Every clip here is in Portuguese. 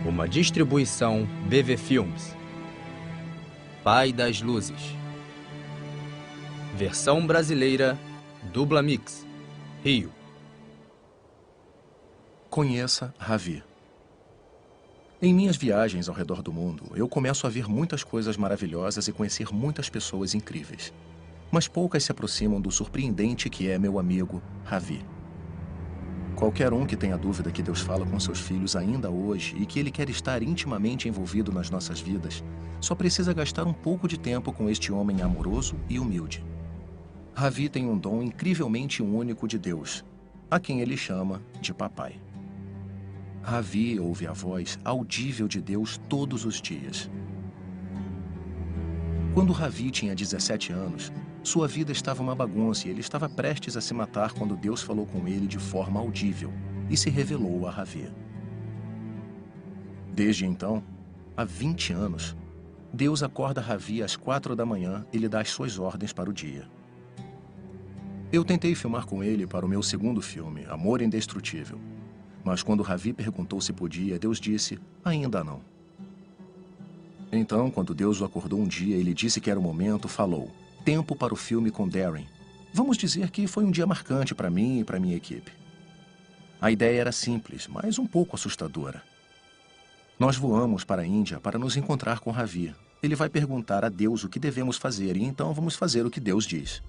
Uma distribuição BV Filmes. Pai das Luzes. Versão brasileira, Dubla Mix, Rio. Conheça Ravi. Em minhas viagens ao redor do mundo, eu começo a ver muitas coisas maravilhosas e conhecer muitas pessoas incríveis. Mas poucas se aproximam do surpreendente que é meu amigo Ravi. Qualquer um que tenha dúvida que Deus fala com seus filhos ainda hoje e que Ele quer estar intimamente envolvido nas nossas vidas, só precisa gastar um pouco de tempo com este homem amoroso e humilde. Ravi tem um dom incrivelmente único de Deus, a quem ele chama de papai. Ravi ouve a voz audível de Deus todos os dias. Quando Ravi tinha 17 anos, sua vida estava uma bagunça e ele estava prestes a se matar quando Deus falou com ele de forma audível e se revelou a Ravi. Desde então, há 20 anos, Deus acorda Ravi às 4 da manhã e lhe dá as suas ordens para o dia. Eu tentei filmar com ele para o meu segundo filme, Amor Indestrutível. Mas quando Ravi perguntou se podia, Deus disse, ainda não. Então, quando Deus o acordou um dia e lhe disse que era o momento, falou, tempo para o filme com Darren. Vamos dizer que foi um dia marcante para mim e para minha equipe. A ideia era simples, mas um pouco assustadora. Nós voamos para a Índia para nos encontrar com Ravi. Ele vai perguntar a Deus o que devemos fazer e então vamos fazer o que Deus diz.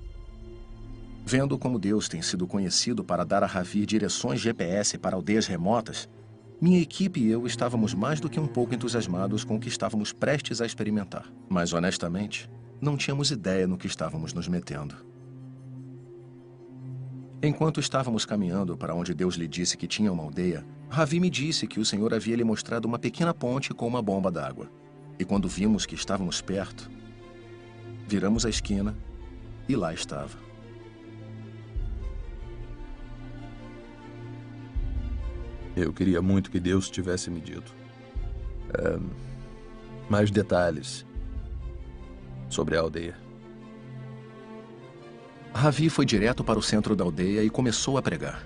Vendo como Deus tem sido conhecido para dar a Ravi direções GPS para aldeias remotas, minha equipe e eu estávamos mais do que um pouco entusiasmados com o que estávamos prestes a experimentar. Mas, honestamente, não tínhamos ideia no que estávamos nos metendo. Enquanto estávamos caminhando para onde Deus lhe disse que tinha uma aldeia, Ravi me disse que o Senhor havia lhe mostrado uma pequena ponte com uma bomba d'água. E quando vimos que estávamos perto, viramos a esquina e lá estava. Eu queria muito que Deus tivesse me dito mais detalhes sobre a aldeia. Ravi foi direto para o centro da aldeia e começou a pregar.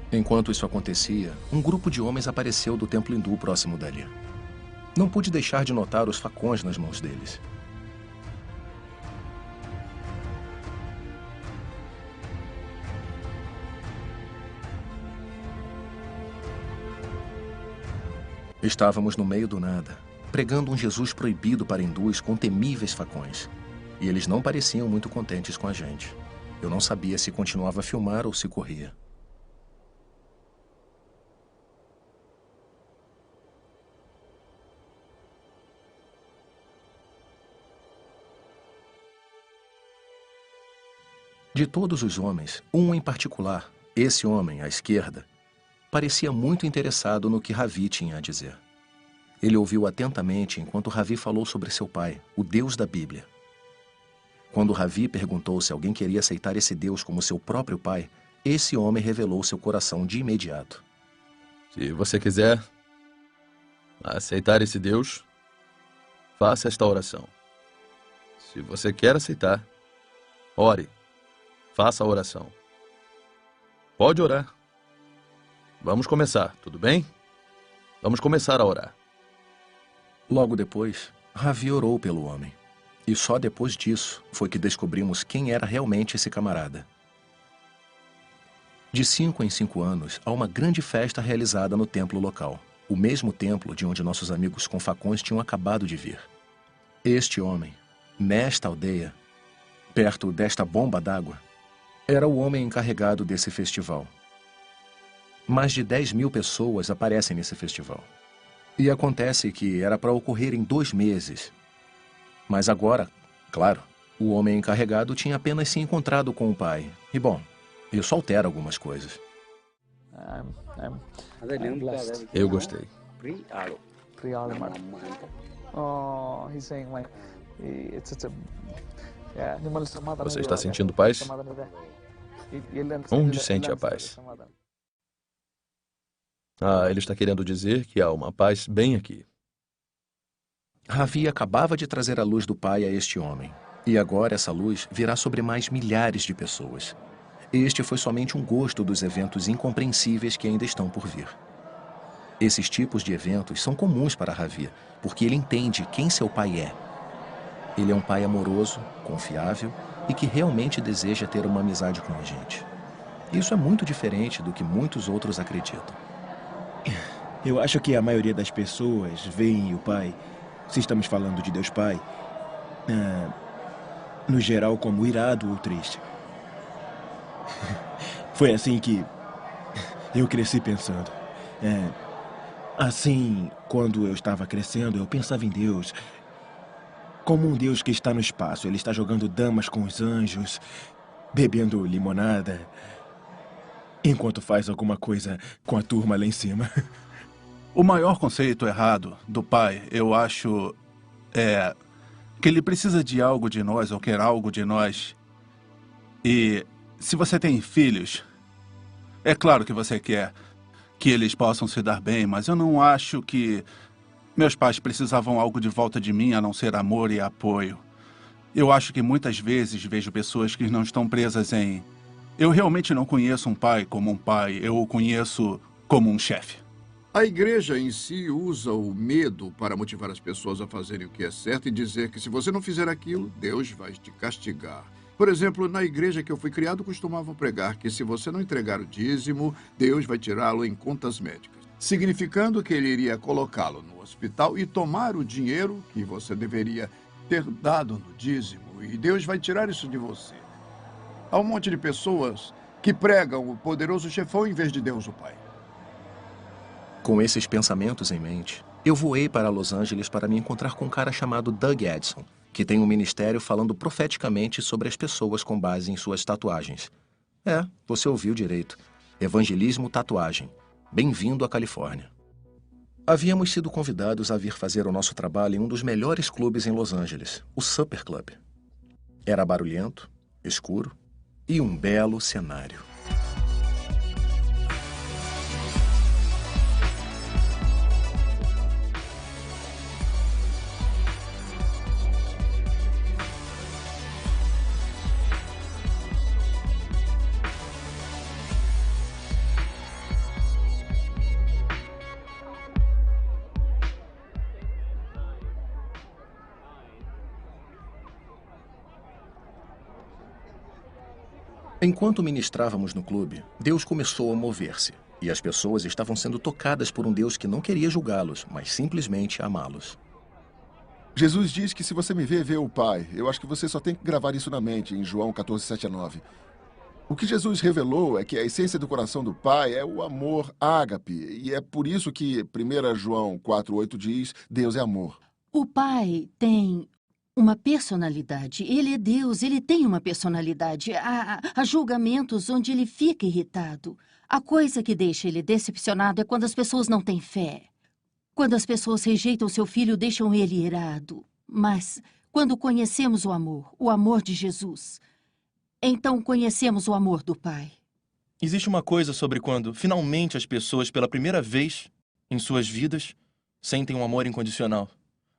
Enquanto isso acontecia, um grupo de homens apareceu do templo hindu próximo dali. Não pude deixar de notar os facões nas mãos deles. Estávamos no meio do nada, pregando um Jesus proibido para hindus com temíveis facões. E eles não pareciam muito contentes com a gente. Eu não sabia se continuava a filmar ou se corria. De todos os homens, um em particular, esse homem à esquerda, parecia muito interessado no que Ravi tinha a dizer. Ele ouviu atentamente enquanto Ravi falou sobre seu pai, o Deus da Bíblia. Quando Ravi perguntou se alguém queria aceitar esse Deus como seu próprio pai, esse homem revelou seu coração de imediato. Se você quiser aceitar esse Deus, faça esta oração. Se você quer aceitar, ore, faça a oração. Pode orar. Vamos começar, tudo bem? Vamos começar a orar. Logo depois, Ravi orou pelo homem. E só depois disso foi que descobrimos quem era realmente esse camarada. De 5 em 5 anos, há uma grande festa realizada no templo local. O mesmo templo de onde nossos amigos com facões tinham acabado de vir. Este homem, nesta aldeia, perto desta bomba d'água, era o homem encarregado desse festival. Mais de 10.000 pessoas aparecem nesse festival. E acontece que era para ocorrer em 2 meses. Mas agora, claro, o homem encarregado tinha apenas se encontrado com o pai. E bom, isso altera algumas coisas. Eu gostei. Você está sentindo paz? Onde sente a paz? Ele está querendo dizer que há uma paz bem aqui. Ravi acabava de trazer a luz do pai a este homem. E agora essa luz virá sobre mais milhares de pessoas. Este foi somente um gosto dos eventos incompreensíveis que ainda estão por vir. Esses tipos de eventos são comuns para Javier, porque ele entende quem seu pai é. Ele é um pai amoroso, confiável e que realmente deseja ter uma amizade com a gente. Isso é muito diferente do que muitos outros acreditam. Eu acho que a maioria das pessoas veem o pai, se estamos falando de Deus Pai, no geral como irado ou triste. Foi assim que eu cresci pensando. Assim, quando eu estava crescendo, eu pensava em Deus como um Deus que está no espaço. Ele está jogando damas com os anjos, bebendo limonada, enquanto faz alguma coisa com a turma lá em cima. O maior conceito errado do pai, eu acho, é que ele precisa de algo de nós ou quer algo de nós. E se você tem filhos, é claro que você quer que eles possam se dar bem, mas eu não acho que meus pais precisavam algo de volta de mim a não ser amor e apoio. Eu acho que muitas vezes vejo pessoas que não estão presas em... Eu realmente não conheço um pai como um pai, eu o conheço como um chefe. A igreja em si usa o medo para motivar as pessoas a fazerem o que é certo e dizer que se você não fizer aquilo, Deus vai te castigar. Por exemplo, na igreja que eu fui criado, costumavam pregar que se você não entregar o dízimo, Deus vai tirá-lo em contas médicas, significando que ele iria colocá-lo no hospital e tomar o dinheiro que você deveria ter dado no dízimo, e Deus vai tirar isso de você. Há um monte de pessoas que pregam o poderoso chefão em vez de Deus, o Pai. Com esses pensamentos em mente, eu voei para Los Angeles para me encontrar com um cara chamado Doug Edson, que tem um ministério falando profeticamente sobre as pessoas com base em suas tatuagens. Você ouviu direito. Evangelismo Tatuagem. Bem-vindo à Califórnia. Havíamos sido convidados a vir fazer o nosso trabalho em um dos melhores clubes em Los Angeles, o Supper Club. Era barulhento, escuro e um belo cenário. Enquanto ministrávamos no clube, Deus começou a mover-se, e as pessoas estavam sendo tocadas por um Deus que não queria julgá-los, mas simplesmente amá-los. Jesus diz que se você me vê o Pai. Eu acho que você só tem que gravar isso na mente, em João 14, 7 a 9. O que Jesus revelou é que a essência do coração do Pai é o amor ágape, e é por isso que 1 João 4, 8 diz, Deus é amor. O Pai tem uma personalidade. Ele é Deus, ele tem uma personalidade. Há julgamentos onde ele fica irritado. A coisa que deixa ele decepcionado é quando as pessoas não têm fé. Quando as pessoas rejeitam seu filho, deixam ele irado. Mas quando conhecemos o amor de Jesus, então conhecemos o amor do Pai. Existe uma coisa sobre quando, finalmente, as pessoas, pela primeira vez em suas vidas, sentem um amor incondicional.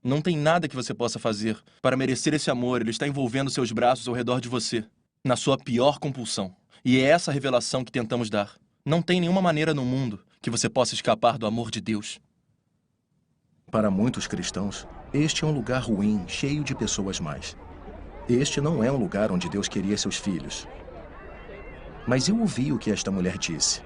Não tem nada que você possa fazer para merecer esse amor. Ele está envolvendo seus braços ao redor de você, na sua pior compulsão. E é essa a revelação que tentamos dar. Não tem nenhuma maneira no mundo que você possa escapar do amor de Deus. Para muitos cristãos, este é um lugar ruim, cheio de pessoas más. Este não é um lugar onde Deus queria seus filhos. Mas eu ouvi o que esta mulher disse.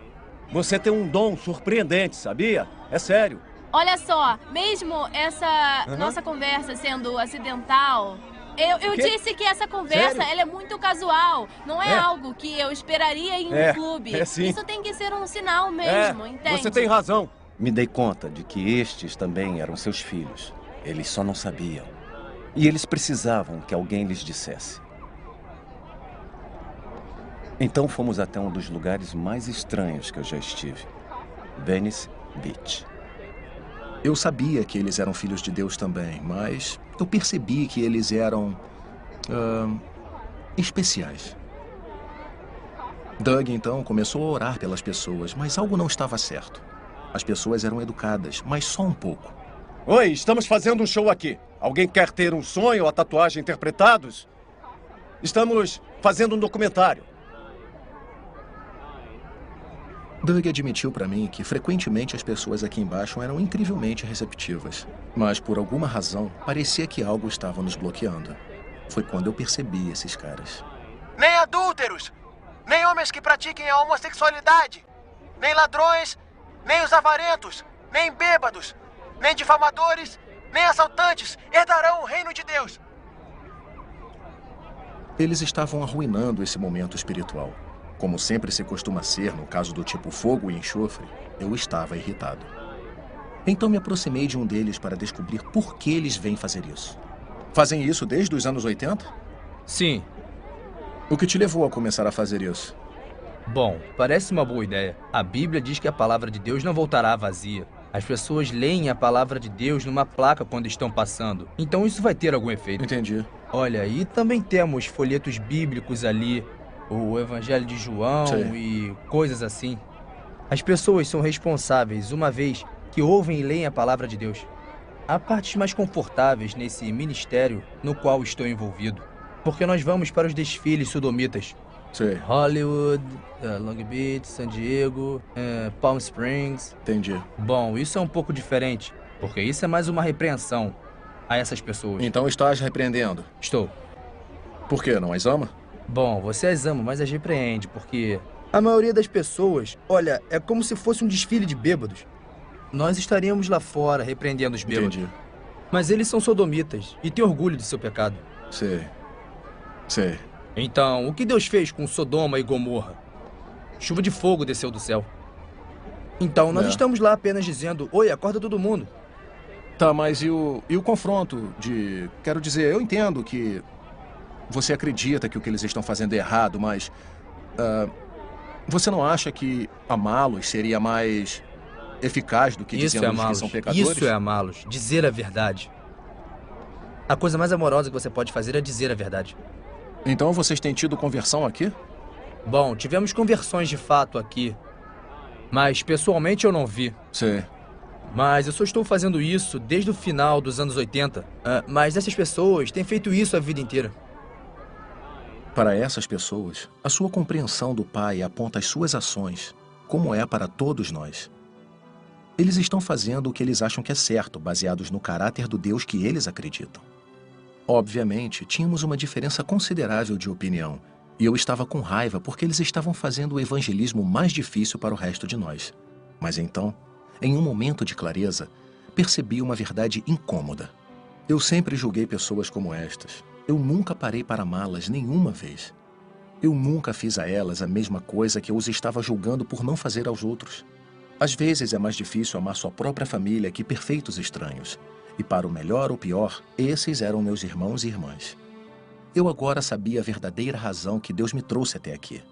Você tem um dom surpreendente, sabia? É sério. Olha só, mesmo essa nossa conversa sendo acidental, eu disse que essa conversa ela é muito casual. Não é algo que eu esperaria em um clube. Sim. Isso tem que ser um sinal mesmo, entende? Você tem razão. Me dei conta de que estes também eram seus filhos. Eles só não sabiam. E eles precisavam que alguém lhes dissesse. Então fomos até um dos lugares mais estranhos que eu já estive. Venice Beach. Eu sabia que eles eram filhos de Deus também, mas eu percebi que eles eram especiais. Doug, então, começou a orar pelas pessoas, mas algo não estava certo. As pessoas eram educadas, mas só um pouco. Oi, estamos fazendo um show aqui. Alguém quer ter um sonho ou a tatuagem interpretados? Estamos fazendo um documentário. Doug admitiu para mim que frequentemente as pessoas aqui embaixo eram incrivelmente receptivas. Mas, por alguma razão, parecia que algo estava nos bloqueando. Foi quando eu percebi esses caras. Nem adúlteros, nem homens que pratiquem a homossexualidade, nem ladrões, nem os avarentos, nem bêbados, nem difamadores, nem assaltantes herdarão o reino de Deus. Eles estavam arruinando esse momento espiritual. Como sempre se costuma ser no caso do tipo fogo e enxofre, eu estava irritado. Então me aproximei de um deles para descobrir por que eles vêm fazer isso. Fazem isso desde os anos 80? Sim. O que te levou a começar a fazer isso? Bom, parece uma boa ideia. A Bíblia diz que a palavra de Deus não voltará vazia. As pessoas leem a palavra de Deus numa placa quando estão passando. Então isso vai ter algum efeito. Entendi. Olha, e também temos folhetos bíblicos ali, o Evangelho de João e coisas assim. As pessoas são responsáveis uma vez que ouvem e leem a palavra de Deus. Há partes mais confortáveis nesse ministério no qual estou envolvido. Porque nós vamos para os desfiles sodomitas. Hollywood, Long Beach, San Diego, Palm Springs. Entendi. Bom, isso é um pouco diferente, porque isso é mais uma repreensão a essas pessoas. Então estás repreendendo? Estou. Por quê? Não as ama? Bom, você as ama, mas as repreende, porque a maioria das pessoas, olha, é como se fosse um desfile de bêbados. Nós estaríamos lá fora repreendendo os bêbados. Entendi. Mas eles são sodomitas e têm orgulho de seu pecado. Sei. Então, o que Deus fez com Sodoma e Gomorra? Chuva de fogo desceu do céu. Então, nós estamos lá apenas dizendo, oi, acorda todo mundo. Tá, mas e o confronto de... Quero dizer, eu entendo que você acredita que o que eles estão fazendo é errado, mas... você não acha que amá-los seria mais eficaz do que dizendo que são pecadores? Isso é amá-los, dizer a verdade. A coisa mais amorosa que você pode fazer é dizer a verdade. Então vocês têm tido conversão aqui? Bom, tivemos conversões de fato aqui. Mas pessoalmente eu não vi. Sei. Mas eu só estou fazendo isso desde o final dos anos 80. Mas essas pessoas têm feito isso a vida inteira. Para essas pessoas, a sua compreensão do Pai aponta as suas ações, como é para todos nós. Eles estão fazendo o que eles acham que é certo, baseados no caráter do Deus que eles acreditam. Obviamente, tínhamos uma diferença considerável de opinião, e eu estava com raiva porque eles estavam fazendo o evangelismo mais difícil para o resto de nós. Mas então, em um momento de clareza, percebi uma verdade incômoda. Eu sempre julguei pessoas como estas. Eu nunca parei para amá-las nenhuma vez. Eu nunca fiz a elas a mesma coisa que eu os estava julgando por não fazer aos outros. Às vezes é mais difícil amar sua própria família que perfeitos estranhos. E para o melhor ou pior, esses eram meus irmãos e irmãs. Eu agora sabia a verdadeira razão que Deus me trouxe até aqui.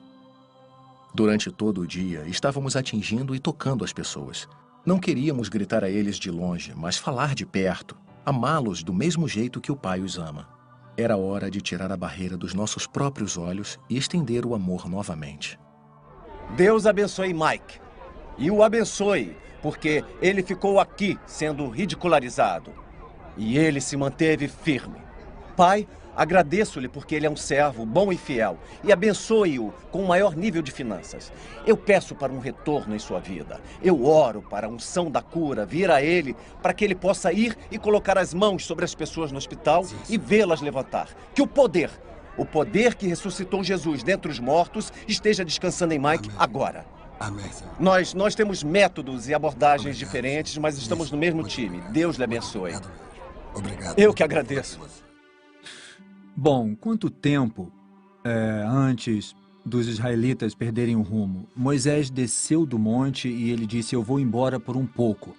Durante todo o dia, estávamos atingindo e tocando as pessoas. Não queríamos gritar a eles de longe, mas falar de perto, amá-los do mesmo jeito que o Pai os ama. Era hora de tirar a barreira dos nossos próprios olhos e estender o amor novamente. Deus abençoe Mike. E o abençoe, porque ele ficou aqui sendo ridicularizado. E ele se manteve firme. Pai, agradeço-lhe porque ele é um servo bom e fiel. E abençoe-o com um maior nível de finanças. Eu peço para um retorno em sua vida. Eu oro para a unção da cura vir a ele, para que ele possa ir e colocar as mãos sobre as pessoas no hospital e vê-las levantar. Que o poder que ressuscitou Jesus dentre os mortos, esteja descansando em Mike agora. Amém. Nós temos métodos e abordagens diferentes, mas estamos no mesmo time. Deus lhe abençoe. Obrigado. Eu que agradeço. Bom, quanto tempo antes dos israelitas perderem o rumo, Moisés desceu do monte e ele disse, eu vou embora por um pouco.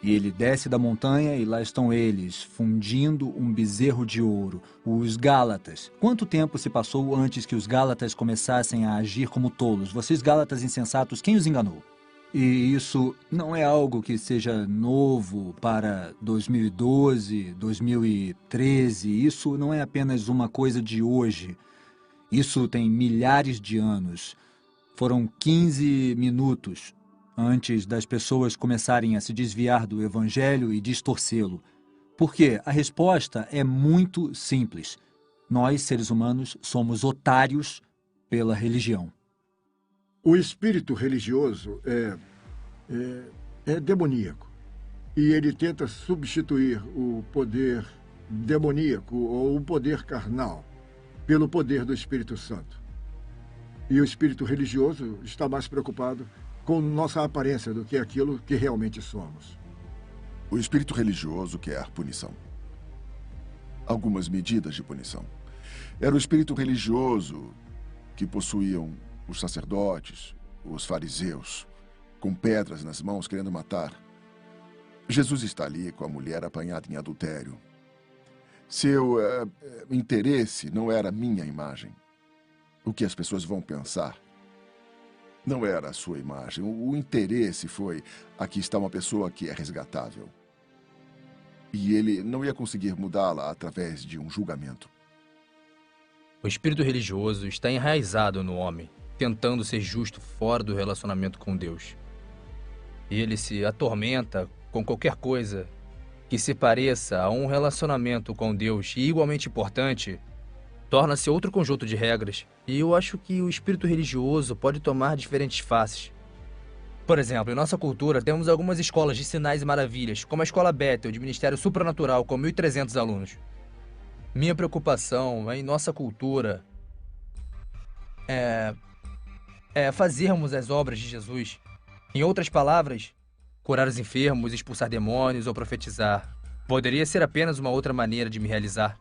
E ele desce da montanha e lá estão eles, fundindo um bezerro de ouro, os Gálatas. Quanto tempo se passou antes que os Gálatas começassem a agir como tolos? Vocês Gálatas insensatos, quem os enganou? E isso não é algo que seja novo para 2012, 2013. Isso não é apenas uma coisa de hoje. Isso tem milhares de anos. Foram 15 minutos antes das pessoas começarem a se desviar do Evangelho e distorcê-lo. Porque a resposta é muito simples. Nós, seres humanos, somos otários pela religião. O espírito religioso é demoníaco. E ele tenta substituir o poder demoníaco ou o poder carnal pelo poder do Espírito Santo. E o espírito religioso está mais preocupado com nossa aparência do que aquilo que realmente somos. O espírito religioso quer punição. Algumas medidas de punição. Era o espírito religioso que possuíam os sacerdotes, os fariseus, com pedras nas mãos querendo matar. Jesus está ali com a mulher apanhada em adultério. Seu interesse não era a minha imagem. O que as pessoas vão pensar não era a sua imagem. O interesse foi: aqui está uma pessoa que é resgatável. E ele não ia conseguir mudá-la através de um julgamento. O espírito religioso está enraizado no homem, tentando ser justo fora do relacionamento com Deus. E ele se atormenta com qualquer coisa que se pareça a um relacionamento com Deus. E, igualmente importante, torna-se outro conjunto de regras. E eu acho que o espírito religioso pode tomar diferentes faces. Por exemplo, em nossa cultura, temos algumas escolas de sinais e maravilhas, como a Escola Bethel, de Ministério Supranatural, com 1.300 alunos. Minha preocupação em nossa cultura é fazermos as obras de Jesus. Em outras palavras, curar os enfermos, expulsar demônios ou profetizar. Poderia ser apenas uma outra maneira de me realizar.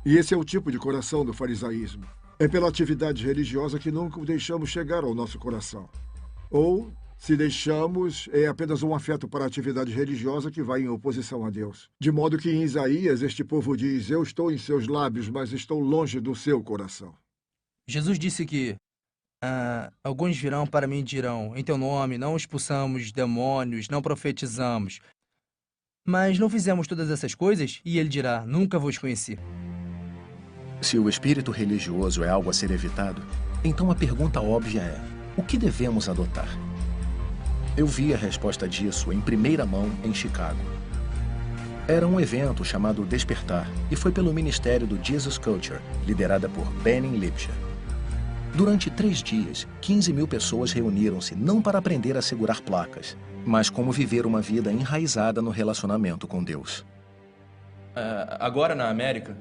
E esse é o tipo de coração do farisaísmo. É pela atividade religiosa que nunca o deixamos chegar ao nosso coração. Ou, se deixamos, é apenas um afeto para a atividade religiosa que vai em oposição a Deus. De modo que em Isaías este povo diz: eu estou em seus lábios, mas estou longe do seu coração. Jesus disse que alguns virão para mim e dirão: em teu nome não expulsamos demônios, não profetizamos. Mas não fizemos todas essas coisas? E ele dirá: nunca vos conheci. Se o espírito religioso é algo a ser evitado, então a pergunta óbvia é: o que devemos adotar? Eu vi a resposta disso em primeira mão em Chicago. Era um evento chamado Despertar e foi pelo Ministério do Jesus Culture, liderada por Benny Lipscher. Durante 3 dias, 15.000 pessoas reuniram-se não para aprender a segurar placas, mas como viver uma vida enraizada no relacionamento com Deus. Agora na América,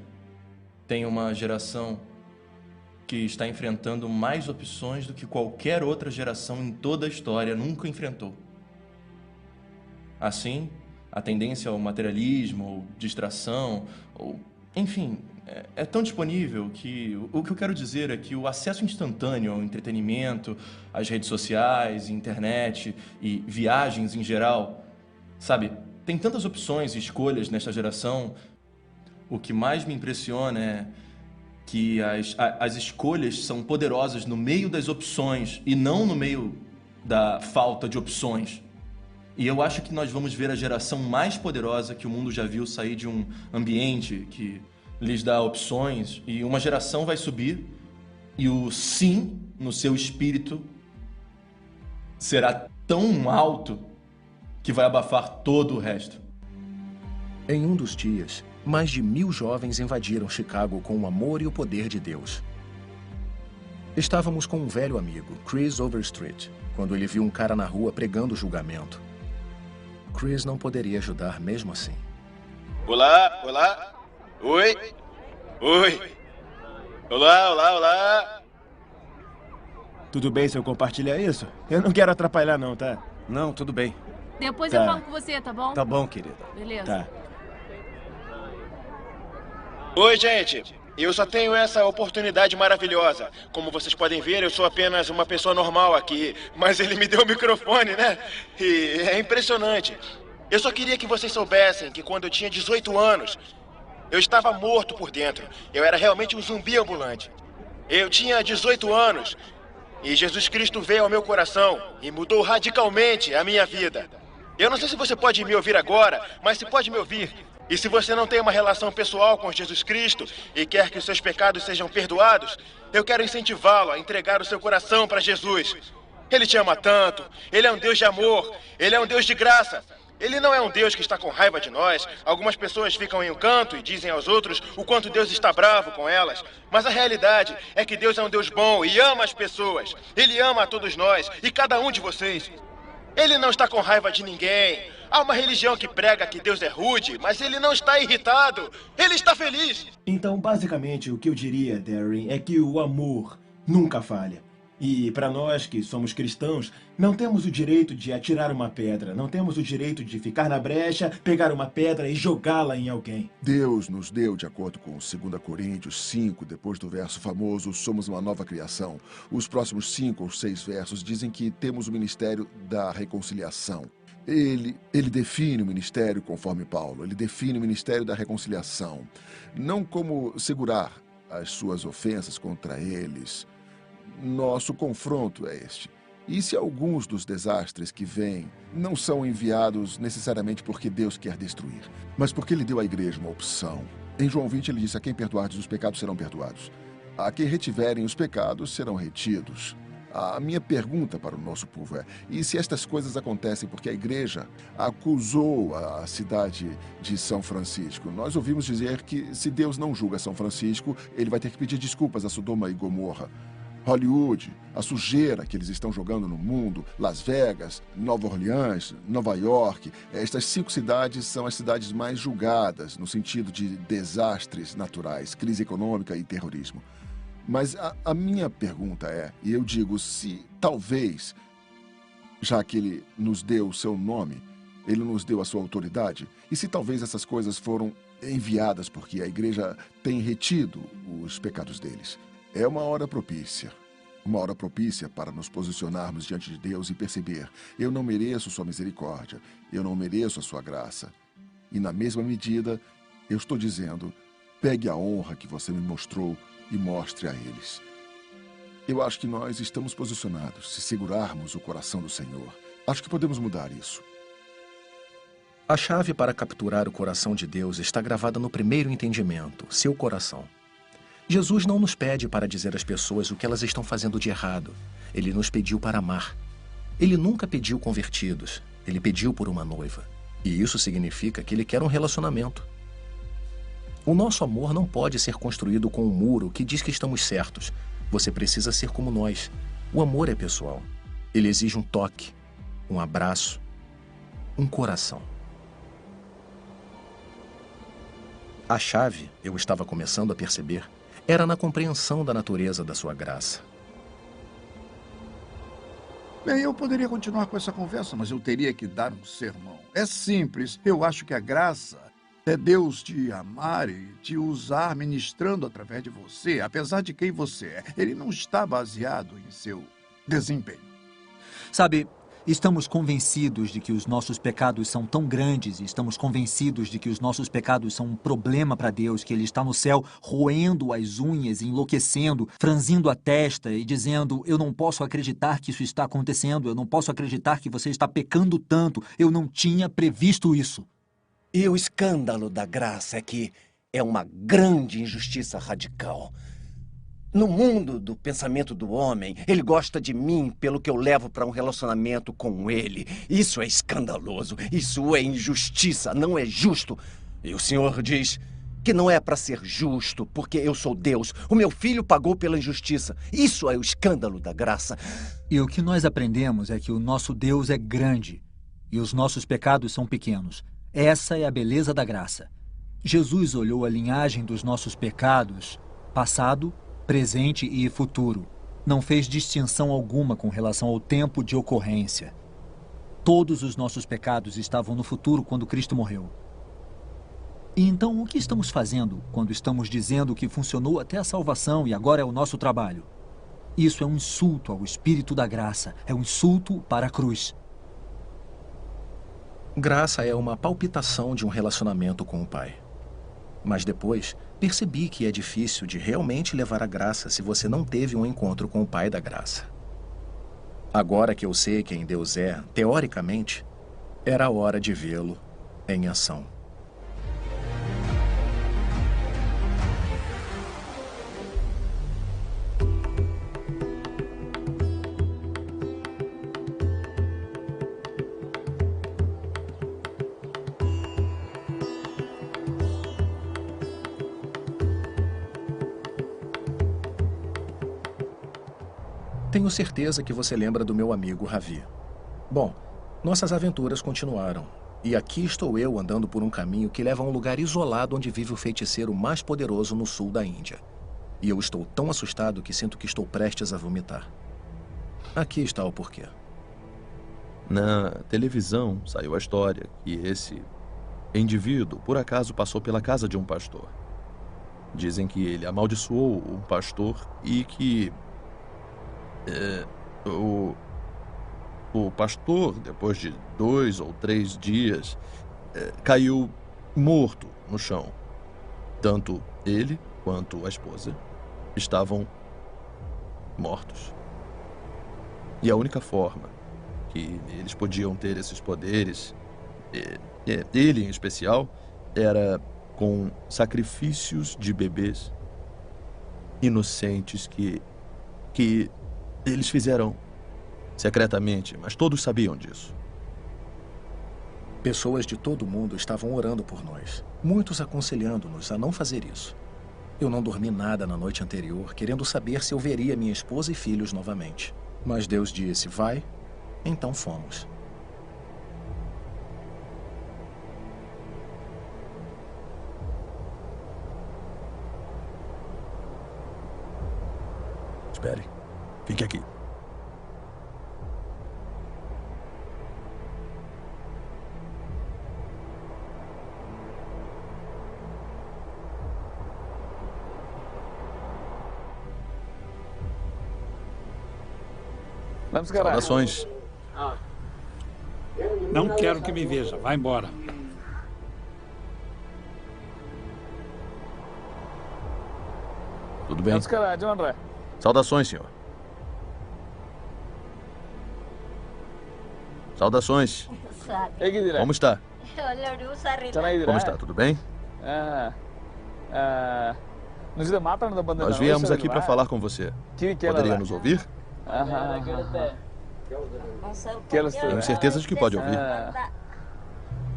tem uma geração que está enfrentando mais opções do que qualquer outra geração em toda a história nunca enfrentou. Assim, a tendência ao materialismo, ou distração, ou enfim, é tão disponível que o que eu quero dizer é que o acesso instantâneo ao entretenimento, às redes sociais, internet e viagens em geral, sabe, tem tantas opções e escolhas nesta geração. O que mais me impressiona é que as escolhas são poderosas no meio das opções e não no meio da falta de opções. E eu acho que nós vamos ver a geração mais poderosa que o mundo já viu sair de um ambiente que lhes dá opções, e uma geração vai subir e o sim no seu espírito será tão alto que vai abafar todo o resto. Em um dos dias, mais de 1.000 jovens invadiram Chicago com o amor e o poder de Deus. Estávamos com um velho amigo, Chris Overstreet, quando ele viu um cara na rua pregando o julgamento. Chris não poderia ajudar mesmo assim. Olá, olá. Oi. Oi. Olá, olá, olá. Tudo bem se eu compartilhar isso? Eu não quero atrapalhar não, tá? Não, tudo bem. Depois eu falo com você, tá bom? Tá bom, querida. Beleza. Tá. Oi, gente. Eu só tenho essa oportunidade maravilhosa. Como vocês podem ver, eu sou apenas uma pessoa normal aqui. Mas ele me deu o microfone, né? E é impressionante. Eu só queria que vocês soubessem que quando eu tinha 18 anos, eu estava morto por dentro. Eu era realmente um zumbi ambulante. Eu tinha 18 anos e Jesus Cristo veio ao meu coração e mudou radicalmente a minha vida. Eu não sei se você pode me ouvir agora, mas se pode me ouvir. E se você não tem uma relação pessoal com Jesus Cristo e quer que os seus pecados sejam perdoados, eu quero incentivá-lo a entregar o seu coração para Jesus. Ele te ama tanto, Ele é um Deus de amor, Ele é um Deus de graça. Ele não é um Deus que está com raiva de nós. Algumas pessoas ficam em um canto e dizem aos outros o quanto Deus está bravo com elas. Mas a realidade é que Deus é um Deus bom e ama as pessoas. Ele ama a todos nós e cada um de vocês. Ele não está com raiva de ninguém. Há uma religião que prega que Deus é rude, mas ele não está irritado. Ele está feliz. Então, basicamente, o que eu diria, Darren, é que o amor nunca falha. E para nós que somos cristãos, não temos o direito de atirar uma pedra, não temos o direito de ficar na brecha, pegar uma pedra e jogá-la em alguém. Deus nos deu, de acordo com 2 Coríntios 5, depois do verso famoso, somos uma nova criação. Os próximos 5 ou 6 versos dizem que temos o ministério da reconciliação. Ele define o ministério conforme Paulo, ele define o ministério da reconciliação, não como segurar as suas ofensas contra eles. Nosso confronto é este. E se alguns dos desastres que vêm não são enviados necessariamente porque Deus quer destruir, mas porque ele deu à igreja uma opção. Em João 20 ele disse: a quem perdoardes os pecados serão perdoados. A quem retiverem os pecados serão retidos. A minha pergunta para o nosso povo é: e se estas coisas acontecem porque a igreja acusou a cidade de São Francisco? Nós ouvimos dizer que se Deus não julga São Francisco, ele vai ter que pedir desculpas a Sodoma e Gomorra. Hollywood, a sujeira que eles estão jogando no mundo, Las Vegas, Nova Orleans, Nova York. Estas 5 cidades são as cidades mais julgadas no sentido de desastres naturais, crise econômica e terrorismo. Mas a minha pergunta é, e eu digo, se talvez, já que ele nos deu o seu nome, ele nos deu a sua autoridade, e se talvez essas coisas foram enviadas porque a igreja tem retido os pecados deles. É uma hora propícia para nos posicionarmos diante de Deus e perceber: eu não mereço sua misericórdia, eu não mereço a sua graça. E na mesma medida, eu estou dizendo: pegue a honra que você me mostrou e mostre a eles. Eu acho que nós estamos posicionados, se segurarmos o coração do Senhor. Acho que podemos mudar isso. A chave para capturar o coração de Deus está gravada no primeiro entendimento, seu coração. Jesus não nos pede para dizer às pessoas o que elas estão fazendo de errado. Ele nos pediu para amar. Ele nunca pediu convertidos. Ele pediu por uma noiva. E isso significa que ele quer um relacionamento. O nosso amor não pode ser construído com um muro que diz que estamos certos. Você precisa ser como nós. O amor é pessoal. Ele exige um toque, um abraço, um coração. A chave, eu estava começando a perceber, era na compreensão da natureza da sua graça. Bem, eu poderia continuar com essa conversa, mas eu teria que dar um sermão. É simples. Eu acho que a graça é Deus te amar e te usar ministrando através de você, apesar de quem você é. Ele não está baseado em seu desempenho. Sabe, estamos convencidos de que os nossos pecados são tão grandes, estamos convencidos de que os nossos pecados são um problema para Deus, que Ele está no céu roendo as unhas, enlouquecendo, franzindo a testa e dizendo: eu não posso acreditar que isso está acontecendo, eu não posso acreditar que você está pecando tanto, eu não tinha previsto isso. E o escândalo da graça é que é uma grande injustiça radical. No mundo do pensamento do homem, ele gosta de mim pelo que eu levo para um relacionamento com ele. Isso é escandaloso, isso é injustiça, não é justo. E o Senhor diz que não é para ser justo, porque eu sou Deus. O meu filho pagou pela injustiça. Isso é o escândalo da graça. E o que nós aprendemos é que o nosso Deus é grande e os nossos pecados são pequenos. Essa é a beleza da graça. Jesus olhou a linhagem dos nossos pecados, passado, presente e futuro. Não fez distinção alguma com relação ao tempo de ocorrência. Todos os nossos pecados estavam no futuro quando Cristo morreu. E então, o que estamos fazendo quando estamos dizendo que funcionou até a salvação e agora é o nosso trabalho? Isso é um insulto ao Espírito da graça. É um insulto para a cruz. Graça é uma palpitação de um relacionamento com o Pai. Mas depois, percebi que é difícil de realmente levar a graça se você não teve um encontro com o Pai da graça. Agora que eu sei quem Deus é, teoricamente, era a hora de vê-lo em ação. Tenho certeza que você lembra do meu amigo Ravi. Bom, nossas aventuras continuaram. E aqui estou eu andando por um caminho que leva a um lugar isolado onde vive o feiticeiro mais poderoso no sul da Índia. E eu estou tão assustado que sinto que estou prestes a vomitar. Aqui está o porquê. Na televisão saiu a história que esse indivíduo, por acaso, passou pela casa de um pastor. Dizem que ele amaldiçoou um pastor e que o pastor, depois de 2 ou 3 dias, caiu morto no chão. Tanto ele quanto a esposa estavam mortos. E a única forma que eles podiam ter esses poderes, ele em especial, era com sacrifícios de bebês inocentes que eles fizeram secretamente, mas todos sabiam disso. Pessoas de todo o mundo estavam orando por nós, muitos aconselhando-nos a não fazer isso. Eu não dormi nada na noite anterior, querendo saber se eu veria minha esposa e filhos novamente. Mas Deus disse, vai, então fomos. Espere. Fique aqui. Saudações. Não quero que me veja. Vai embora. Tudo bem? Saudações, senhor. Saudações. Como está? Como está? Tudo bem? Nós viemos aqui para falar com você. Poderia nos ouvir? Tenho certeza de que pode ouvir.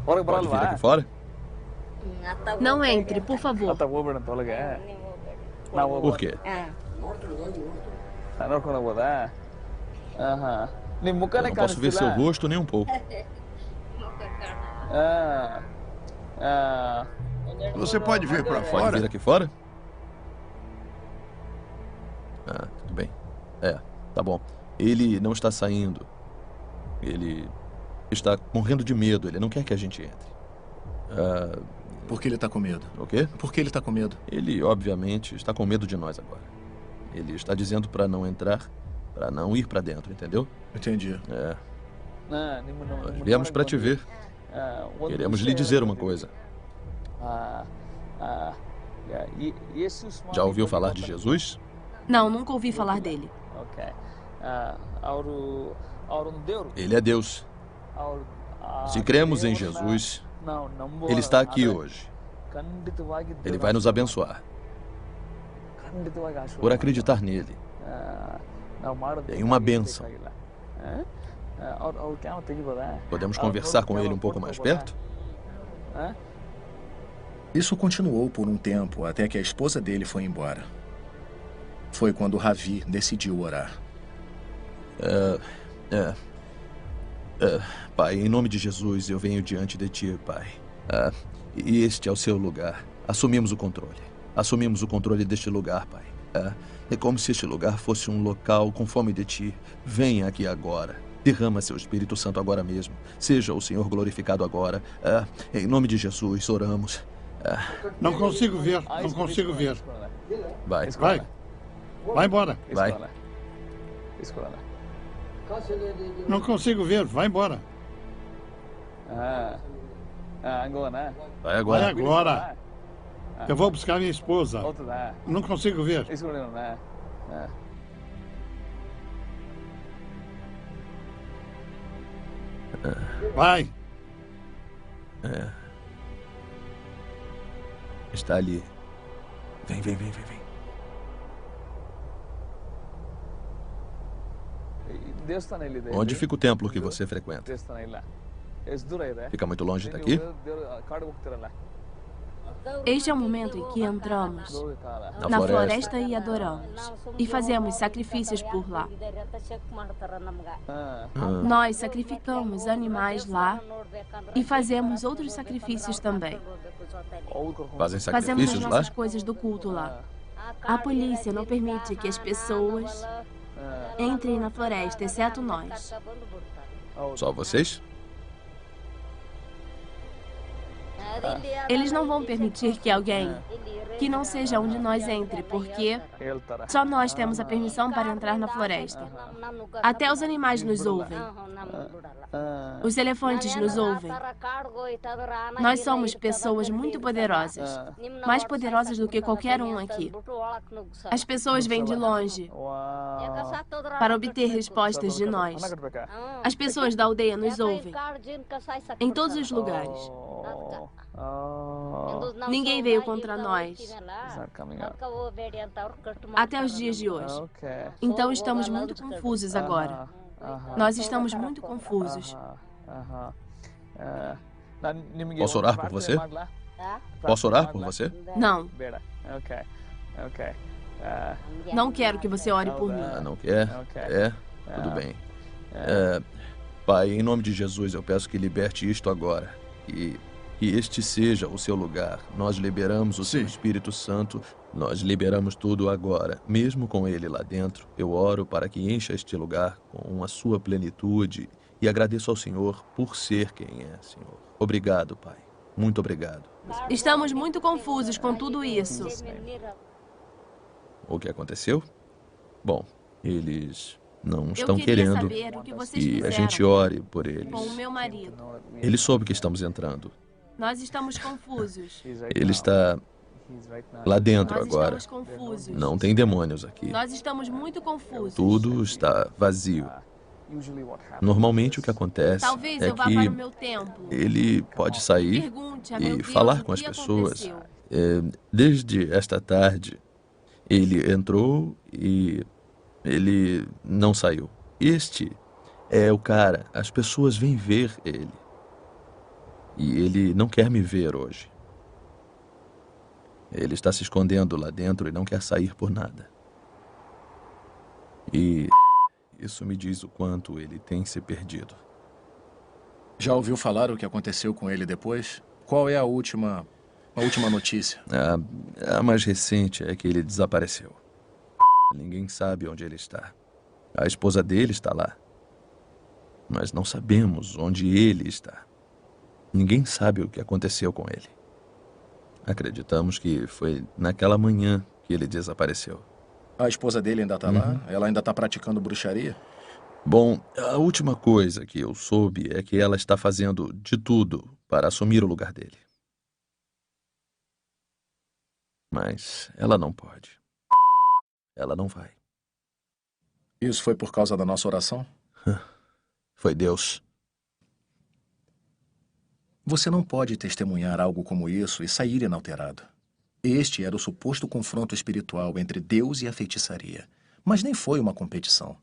Pode vir aqui fora? Não entre, por favor. Por quê? Eu não posso ver seu rosto nem um pouco. Você pode vir para fora? Pode vir aqui fora? Tudo bem. Tá bom. Ele não está saindo. Ele está morrendo de medo. Ele não quer que a gente entre. Por que ele está com medo? O quê? Por que ele está com medo? Ele, obviamente, está com medo de nós agora. Ele está dizendo para não entrar, para não ir para dentro, entendeu? Entendi. Nós viemos para te ver. Queremos lhe dizer uma coisa. Já ouviu falar de Jesus? Não, nunca ouvi falar dele. Ele é Deus. Se cremos em Jesus, Ele está aqui hoje. Ele vai nos abençoar. Por acreditar nele. Tem uma bênção. Podemos conversar com ele um pouco mais perto? Isso continuou por um tempo, até que a esposa dele foi embora. Foi quando Ravi decidiu orar. Pai, em nome de Jesus, eu venho diante de Ti, Pai. E este é o seu lugar. Assumimos o controle. Assumimos o controle deste lugar, Pai. É como se este lugar fosse um local com fome de Ti. Venha aqui agora. Derrama seu Espírito Santo agora mesmo. Seja o Senhor glorificado agora. Em nome de Jesus, oramos. Não consigo ver. Não consigo ver. Vai. Vai. Vai embora. Vai. Não consigo ver. Vai embora. Vai agora. Vai agora. Eu vou buscar minha esposa. Não consigo ver. Vai. Está ali. Vem, vem, vem, vem, vem. Onde fica o templo que você frequenta? Fica muito longe daqui? Este é o momento em que entramos na floresta e adoramos. E fazemos sacrifícios por lá. Nós sacrificamos animais lá e fazemos outros sacrifícios também. Fazem Fazemos sacrifícios as lá? nossas coisas do culto lá. A polícia não permite que as pessoas entrem na floresta, exceto nós. Só vocês? Eles não vão permitir que alguém que não seja um de nós entre, porque só nós temos a permissão para entrar na floresta. Até os animais nos ouvem. Os elefantes nos ouvem. Nós somos pessoas muito poderosas, mais poderosas do que qualquer um aqui. As pessoas vêm de longe para obter respostas de nós. As pessoas da aldeia nos ouvem em todos os lugares. Ninguém veio contra nós até os dias de hoje. Então estamos muito confusos agora. Nós estamos muito confusos. Posso orar por você? Posso orar por você? Não. Não quero que você ore por mim. Não quer? Tudo bem. Pai, em nome de Jesus, eu peço que liberte isto agora. E este seja o seu lugar. Nós liberamos o seu Espírito Santo. Nós liberamos tudo agora. Mesmo com ele lá dentro, eu oro para que encha este lugar com a sua plenitude. E agradeço ao Senhor por ser quem é, Senhor. Obrigado, Pai. Muito obrigado. Estamos muito confusos com tudo isso. O que aconteceu? Bom, eles não estão Eu queria querendo saber o que vocês que a fizeram gente ore por eles. com o meu marido. Ele soube que estamos entrando. Nós estamos confusos. Ele está lá dentro Nós agora. estamos confusos. Não tem demônios aqui. Nós estamos muito confusos. Tudo está vazio. Normalmente o que acontece Talvez é eu vá que para o meu templo. ele pode sair Pergunte a meu e Deus falar o com as que pessoas. aconteceu. Desde esta tarde, ele entrou e ele não saiu. Este é o cara. As pessoas vêm ver ele. E ele não quer me ver hoje. Ele está se escondendo lá dentro e não quer sair por nada. E isso me diz o quanto ele tem se perdido. Já ouviu falar o que aconteceu com ele depois? Qual é a última notícia? A mais recente é que ele desapareceu. Ninguém sabe onde ele está. A esposa dele está lá. Mas não sabemos onde ele está. Ninguém sabe o que aconteceu com ele. Acreditamos que foi naquela manhã que ele desapareceu. A esposa dele ainda está lá? Ela ainda está praticando bruxaria? Bom, a última coisa que eu soube é que ela está fazendo de tudo para assumir o lugar dele. Mas ela não pode. Ela não vai. Isso foi por causa da nossa oração? Foi Deus. Você não pode testemunhar algo como isso e sair inalterado. Este era o suposto confronto espiritual entre Deus e a feitiçaria. Mas nem foi uma competição.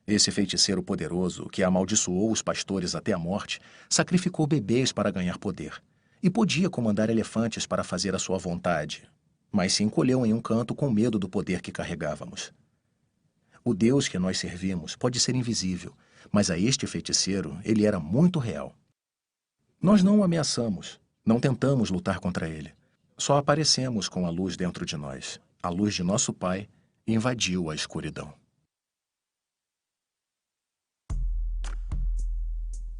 Esse feiticeiro poderoso, que amaldiçoou os pastores até a morte, sacrificou bebês para ganhar poder. E podia comandar elefantes para fazer a sua vontade. Mas se encolheu em um canto com medo do poder que carregávamos. O Deus que nós servimos pode ser invisível, mas a este feiticeiro ele era muito real. Nós não o ameaçamos, não tentamos lutar contra ele. Só aparecemos com a luz dentro de nós. A luz de nosso Pai invadiu a escuridão.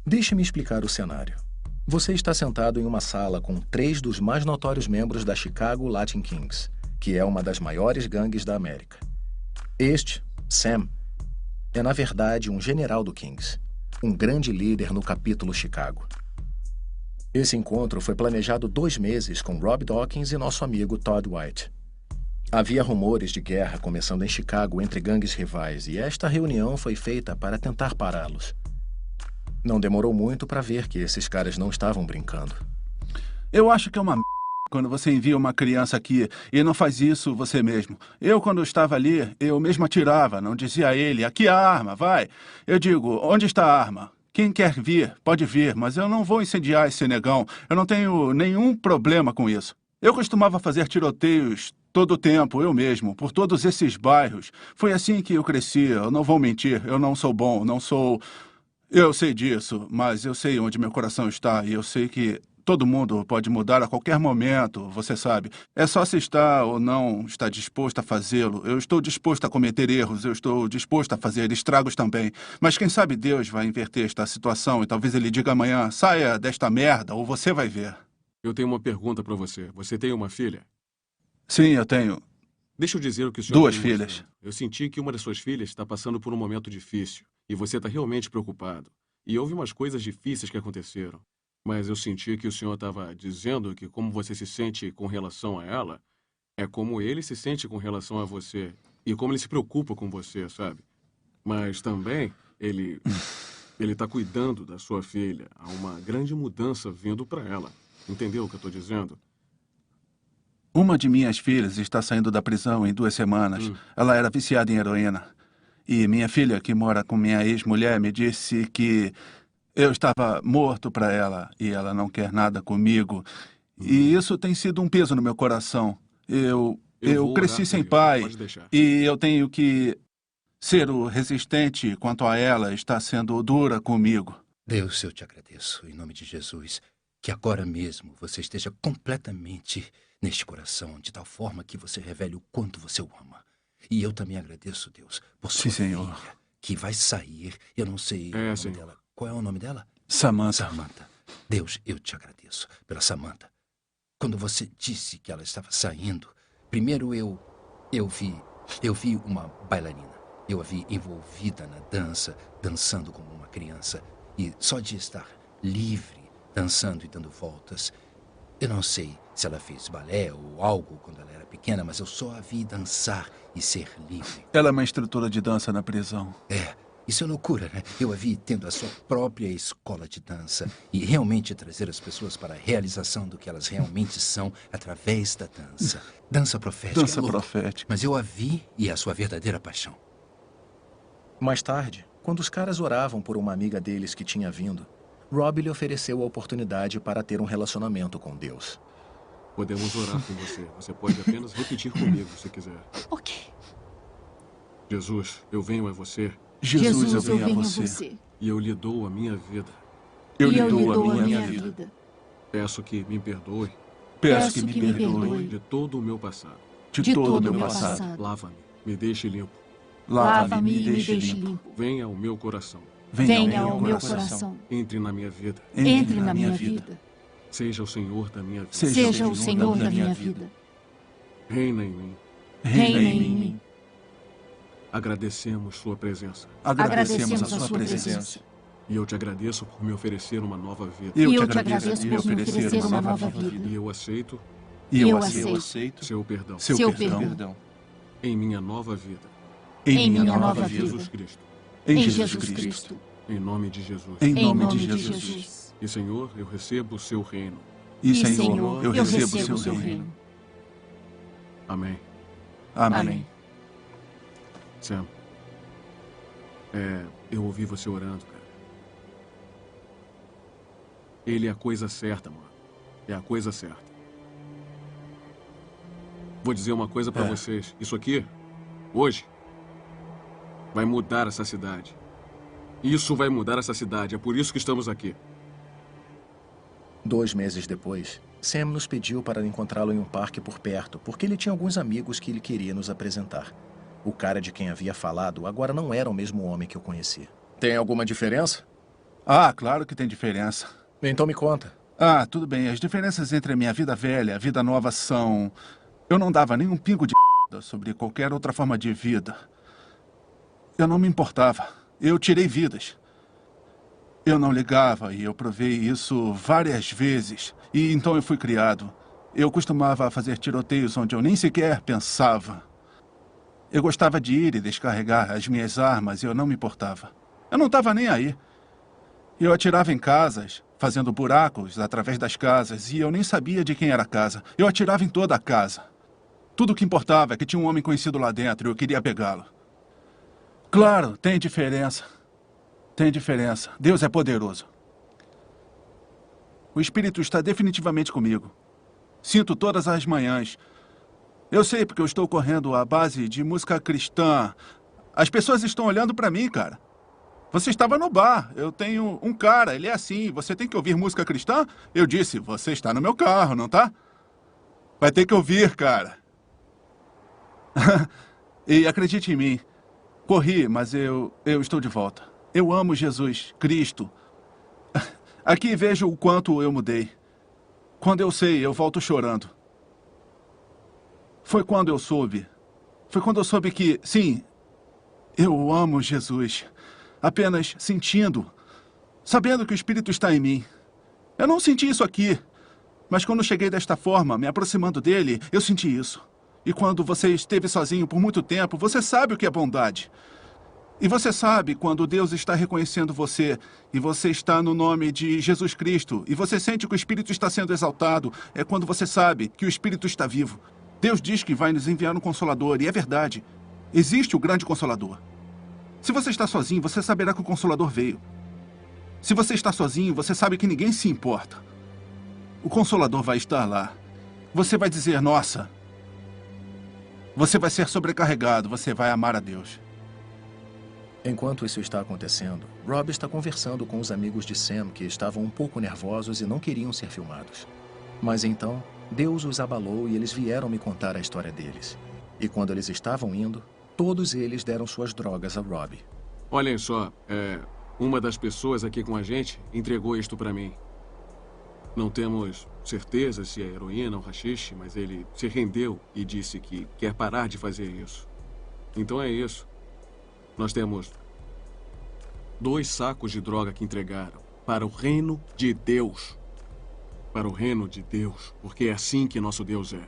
Deixe-me explicar o cenário. Você está sentado em uma sala com 3 dos mais notórios membros da Chicago Latin Kings, que é uma das maiores gangues da América. Este, Sam, é na verdade um general do Kings, um grande líder no capítulo Chicago. Esse encontro foi planejado 2 meses com Rob Dawkins e nosso amigo Todd White. Havia rumores de guerra começando em Chicago entre gangues rivais e esta reunião foi feita para tentar pará-los. Não demorou muito para ver que esses caras não estavam brincando. Eu acho que é uma quando você envia uma criança aqui e não faz isso você mesmo. Eu, quando estava ali, eu mesmo atirava, não dizia a ele, aqui a arma, vai. Eu digo, onde está a arma? Quem quer vir, pode vir, mas eu não vou incendiar esse negão. Eu não tenho nenhum problema com isso. Eu costumava fazer tiroteios todo o tempo, eu mesmo, por todos esses bairros. Foi assim que eu cresci, eu não vou mentir. Eu não sou bom, não sou... Eu sei disso, mas eu sei onde meu coração está e eu sei que todo mundo pode mudar a qualquer momento, você sabe. É só se está ou não está disposto a fazê-lo. Eu estou disposto a cometer erros, eu estou disposto a fazer estragos também. Mas quem sabe Deus vai inverter esta situação e talvez ele diga amanhã, saia desta merda ou você vai ver. Eu tenho uma pergunta para você. Você tem uma filha? Sim, eu tenho. Deixa eu dizer o que o senhor... Duas filhas. Eu senti que uma das suas filhas está passando por um momento difícil e você está realmente preocupado. E houve umas coisas difíceis que aconteceram. Mas eu senti que o senhor estava dizendo que como você se sente com relação a ela, é como ele se sente com relação a você. E como ele se preocupa com você, sabe? Mas também, ele está cuidando da sua filha. Há uma grande mudança vindo para ela. Entendeu o que eu estou dizendo? Uma de minhas filhas está saindo da prisão em 2 semanas. Ela era viciada em heroína. E minha filha, que mora com minha ex-mulher, me disse que eu estava morto para ela e ela não quer nada comigo. E isso tem sido um peso no meu coração. Eu cresci sem pai e eu tenho que ser o resistente quanto a ela está sendo dura comigo. Deus, eu te agradeço, em nome de Jesus, que agora mesmo você esteja completamente neste coração, de tal forma que você revele o quanto você o ama. E eu também agradeço, Deus, por sua filha, que vai sair, eu não sei o nome dela. Qual é o nome dela? Samantha. Samantha. Deus, eu te agradeço pela Samantha. Quando você disse que ela estava saindo, primeiro eu vi uma bailarina. Eu a vi envolvida na dança, dançando como uma criança. E só de estar livre, dançando e dando voltas. Eu não sei se ela fez balé ou algo quando ela era pequena, mas eu só a vi dançar e ser livre. Ela é uma instrutora de dança na prisão. Isso é loucura, né? Eu a vi tendo a sua própria escola de dança e realmente trazer as pessoas para a realização do que elas realmente são através da dança. Dança profética. Dança profética. Mas eu a vi e é a sua verdadeira paixão. Mais tarde, quando os caras oravam por uma amiga deles que tinha vindo, Rob lhe ofereceu a oportunidade para ter um relacionamento com Deus. Podemos orar com você. Você pode apenas repetir comigo, se quiser. Ok. Jesus, eu venho a você. Jesus, eu venho a você. E eu lhe dou a minha vida. Eu lhe dou a minha vida. Peço que me perdoe. Peço que me perdoe. De todo o meu passado. De todo o meu passado. Lava-me. Me deixe limpo. Lava-me e me deixe limpo. Venha ao meu coração. Venha ao meu coração. Entre na minha vida. Entre na minha vida. Seja o Senhor da minha vida. Seja o Senhor da minha vida. Reina em mim. Reina em mim. Agradecemos sua presença. Agradecemos a sua presença. E eu te agradeço por me oferecer uma nova vida. E eu te agradeço por me oferecer uma nova vida. E eu aceito. E eu aceito seu perdão. Seu perdão. Em minha nova vida. Em minha nova vida. Jesus Cristo. Em Jesus Cristo. Em nome de Jesus. Em nome de Jesus. E, Senhor, eu recebo o seu reino. E, Senhor, eu recebo o seu reino. Amém. Amém. Sam, eu ouvi você orando, cara. Ele é a coisa certa, mano. É a coisa certa. Vou dizer uma coisa pra vocês. Isso aqui, hoje, vai mudar essa cidade. Isso vai mudar essa cidade. É por isso que estamos aqui. 2 meses depois, Sam nos pediu para encontrá-lo em um parque por perto, porque ele tinha alguns amigos que ele queria nos apresentar. O cara de quem havia falado agora não era o mesmo homem que eu conhecia. Tem alguma diferença? Ah, claro que tem diferença. Então me conta. Ah, tudo bem. As diferenças entre a minha vida velha e a vida nova são... Eu não dava nem um pingo de sobre qualquer outra forma de vida. Eu não me importava. Eu tirei vidas. Eu não ligava e eu provei isso várias vezes. E então eu fui criado. Eu costumava fazer tiroteios onde eu nem sequer pensava. Eu gostava de ir e descarregar as minhas armas e eu não me importava. Eu não estava nem aí. Eu atirava em casas, fazendo buracos através das casas, e eu nem sabia de quem era a casa. Eu atirava em toda a casa. Tudo o que importava é que tinha um homem conhecido lá dentro e eu queria pegá-lo. Claro, tem diferença. Tem diferença. Deus é poderoso. O Espírito está definitivamente comigo. Sinto todas as manhãs. Eu sei porque eu estou correndo à base de música cristã. As pessoas estão olhando para mim, cara. Você estava no bar. Eu tenho um cara, ele é assim. Você tem que ouvir música cristã? Eu disse, você está no meu carro, não tá? Vai ter que ouvir, cara. E acredite em mim. Corri, mas eu estou de volta. Eu amo Jesus, Cristo. Aqui vejo o quanto eu mudei. Quando eu sei, eu volto chorando. Foi quando eu soube. Foi quando eu soube que, sim, eu amo Jesus. Apenas sentindo, sabendo que o Espírito está em mim. Eu não senti isso aqui, mas quando cheguei desta forma, me aproximando dele, eu senti isso. E quando você esteve sozinho por muito tempo, você sabe o que é bondade. E você sabe quando Deus está reconhecendo você, e você está no nome de Jesus Cristo, e você sente que o Espírito está sendo exaltado, é quando você sabe que o Espírito está vivo. Deus diz que vai nos enviar um Consolador, e é verdade. Existe o grande Consolador. Se você está sozinho, você saberá que o Consolador veio. Se você está sozinho, você sabe que ninguém se importa. O Consolador vai estar lá. Você vai dizer, nossa. Você vai ser sobrecarregado, você vai amar a Deus. Enquanto isso está acontecendo, Rob está conversando com os amigos de Sam que estavam um pouco nervosos e não queriam ser filmados. Mas então, Deus os abalou e eles vieram me contar a história deles. E quando eles estavam indo, todos eles deram suas drogas a Rob. Olhem só, uma das pessoas aqui com a gente entregou isto para mim. Não temos certeza se é heroína ou haxixe, mas ele se rendeu e disse que quer parar de fazer isso. Então é isso. Nós temos 2 sacos de droga que entregaram para o reino de Deus. Para o reino de Deus, porque é assim que nosso Deus é.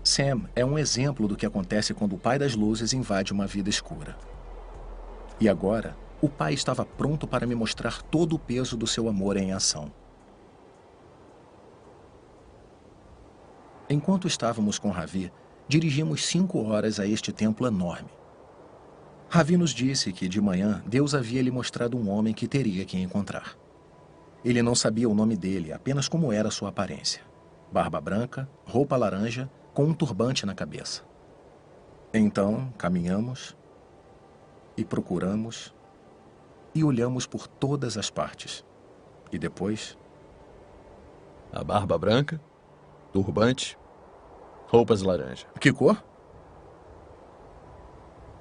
Sam é um exemplo do que acontece quando o Pai das Luzes invade uma vida escura. E agora, o Pai estava pronto para me mostrar todo o peso do seu amor em ação. Enquanto estávamos com Ravi, dirigimos 5 horas a este templo enorme. Ravi nos disse que, de manhã, Deus havia lhe mostrado um homem que teria que encontrar. Ele não sabia o nome dele, apenas como era sua aparência. Barba branca, roupa laranja, com um turbante na cabeça. Então, caminhamos e procuramos e olhamos por todas as partes. E depois... A barba branca, turbante, roupas laranja. Que cor?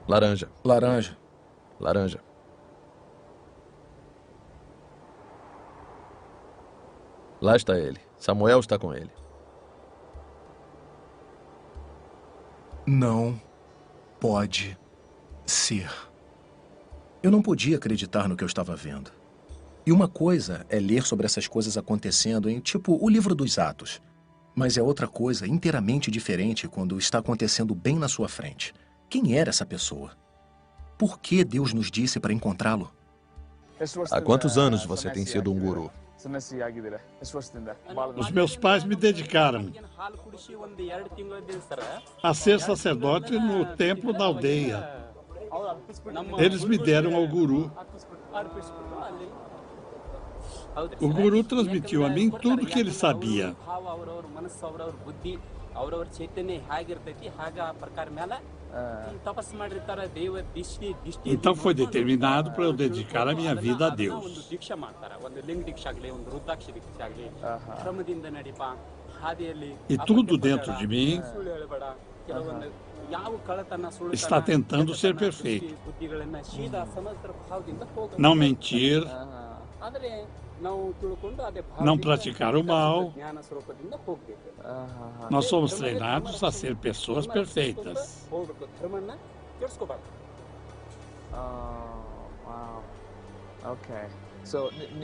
Laranja. Laranja. Laranja. Lá está ele. Samuel está com ele. Não pode ser. Eu não podia acreditar no que eu estava vendo. E uma coisa é ler sobre essas coisas acontecendo em, tipo, o livro dos Atos. Mas é outra coisa inteiramente diferente quando está acontecendo bem na sua frente. Quem era essa pessoa? Por que Deus nos disse para encontrá-lo? Há quantos anos você tem sido um guru? Os meus pais me dedicaram a ser sacerdote no templo da aldeia. Eles me deram ao guru. O guru transmitiu a mim tudo o que ele sabia. Então foi determinado para eu dedicar a minha vida a Deus. E tudo dentro de mim está tentando ser perfeito. Não mentir, não praticar o mal. Nós somos treinados a ser pessoas perfeitas.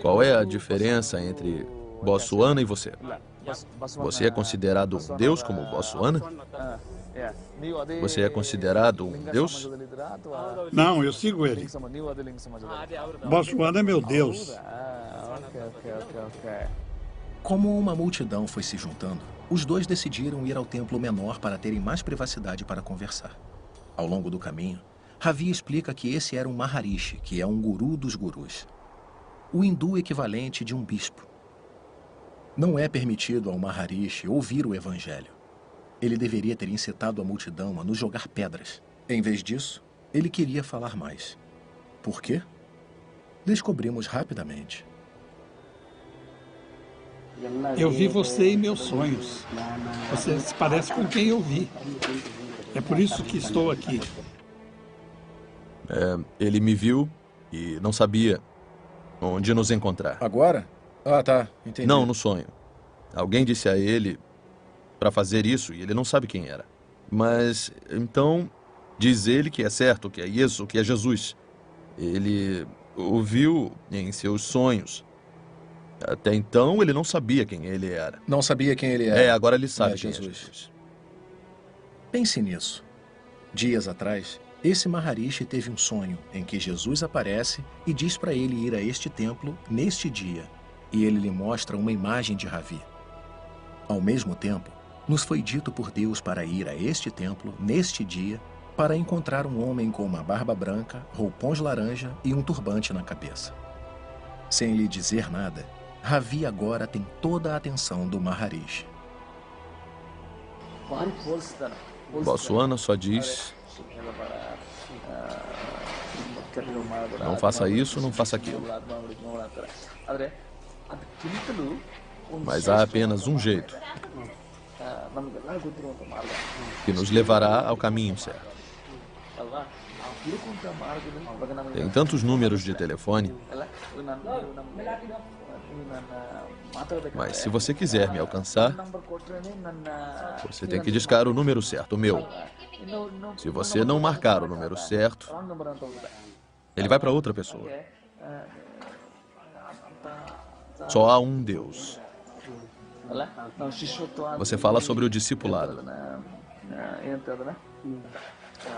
Qual é a diferença entre Bossuana e você? Você é considerado um deus como Bossuana? Você é considerado um deus? Não, eu sigo ele. Bossuana é meu Deus. Como uma multidão foi se juntando, os dois decidiram ir ao templo menor para terem mais privacidade para conversar. Ao longo do caminho, Ravi explica que esse era um Maharishi, que é um guru dos gurus. O hindu equivalente de um bispo. Não é permitido ao Maharishi ouvir o evangelho. Ele deveria ter incitado a multidão a nos jogar pedras. Em vez disso, ele queria falar mais. Por quê? Descobrimos rapidamente. Eu vi você em meus sonhos. Você se parece com quem eu vi. É por isso que estou aqui. Ele me viu e não sabia onde nos encontrar. Agora? Ah, tá. Entendi. Não, no sonho. Alguém disse a ele para fazer isso e ele não sabe quem era. Mas, então, diz ele que é certo, que é isso, que é Jesus. Ele o viu em seus sonhos. Até então, ele não sabia quem ele era. Não sabia quem ele era. Agora ele sabe quem Jesus. é Jesus. Pense nisso. Dias atrás, esse Maharishi teve um sonho em que Jesus aparece e diz para ele ir a este templo neste dia. E ele lhe mostra uma imagem de Ravi. Ao mesmo tempo, nos foi dito por Deus para ir a este templo neste dia para encontrar um homem com uma barba branca, roupões laranja e um turbante na cabeça. Sem lhe dizer nada, Ravi agora tem toda a atenção do Maharishi. Bossuana só diz: não faça isso, não faça aquilo. Mas há apenas um jeito que nos levará ao caminho certo. Tem tantos números de telefone, mas se você quiser me alcançar, você tem que discar o número certo, o meu. Se você não marcar o número certo, ele vai para outra pessoa. Só há um Deus. Você fala sobre o discipulado.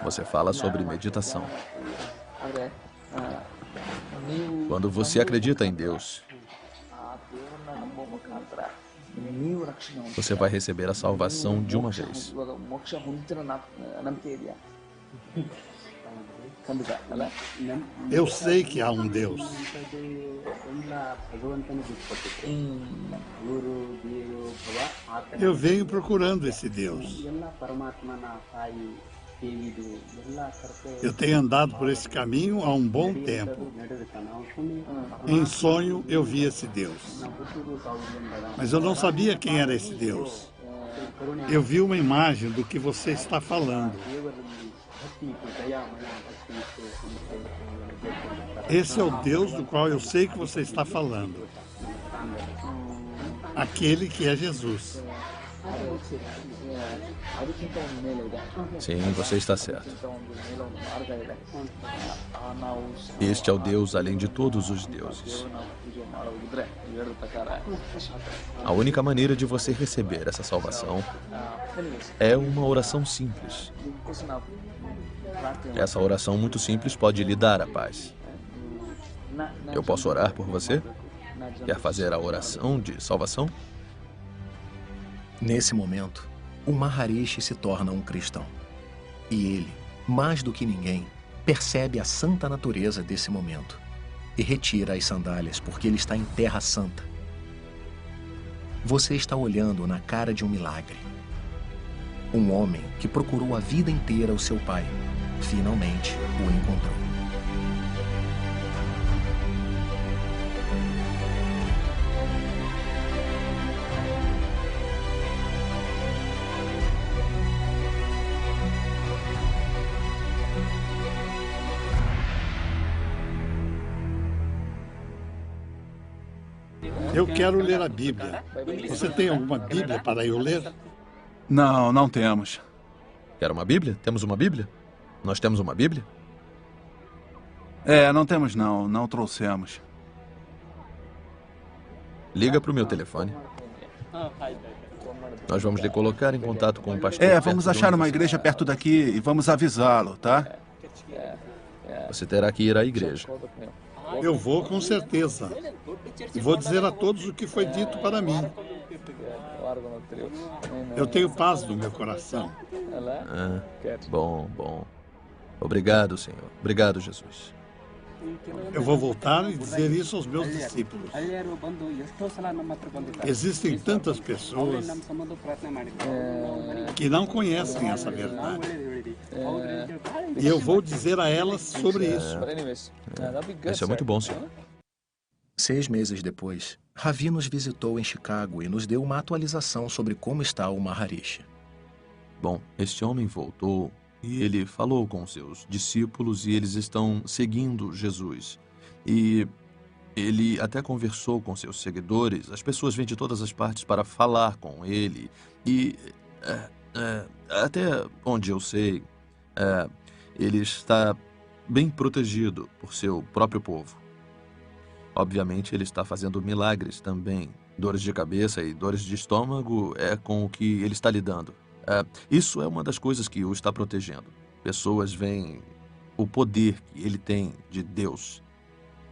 Você fala sobre meditação. Quando você acredita em Deus, você vai receber a salvação de uma vez. Eu sei que há um Deus. Eu venho procurando esse Deus. Eu tenho andado por esse caminho há um bom tempo. Em sonho eu vi esse Deus. Mas eu não sabia quem era esse Deus. Eu vi uma imagem do que você está falando. Esse é o Deus do qual eu sei que você está falando. Aquele que é Jesus. Sim, você está certo. Este é o Deus além de todos os deuses. A única maneira de você receber essa salvação é uma oração simples. Essa oração muito simples pode lhe dar a paz. Eu posso orar por você? Quer fazer a oração de salvação? Nesse momento, o Maharishi se torna um cristão. E ele, mais do que ninguém, percebe a santa natureza desse momento e retira as sandálias porque ele está em terra santa. Você está olhando na cara de um milagre. Um homem que procurou a vida inteira o seu pai, finalmente o encontrou. Eu quero ler a Bíblia. Você tem alguma Bíblia para eu ler? Não, não temos. Quer uma Bíblia? Temos uma Bíblia? Nós temos uma Bíblia? Não temos não. Não trouxemos. Liga para o meu telefone. Nós vamos lhe colocar em contato com o pastor. Vamos achar uma igreja perto daqui e vamos avisá-lo, tá? Você terá que ir à igreja. Eu vou com certeza. E vou dizer a todos o que foi dito para mim. Eu tenho paz no meu coração. Bom. Obrigado, Senhor. Obrigado, Jesus. Eu vou voltar e dizer isso aos meus discípulos. Existem tantas pessoas que não conhecem essa verdade. E eu vou dizer a elas sobre isso. Isso é muito bom, Senhor. 6 meses depois, Ravi nos visitou em Chicago e nos deu uma atualização sobre como está o Maharishi. Bom, este homem voltou e ele falou com seus discípulos e eles estão seguindo Jesus. E ele até conversou com seus seguidores. As pessoas vêm de todas as partes para falar com ele. E até onde eu sei, ele está bem protegido por seu próprio povo. Obviamente, ele está fazendo milagres também. Dores de cabeça e dores de estômago é com o que ele está lidando. Isso é uma das coisas que o está protegendo. Pessoas veem o poder que ele tem de Deus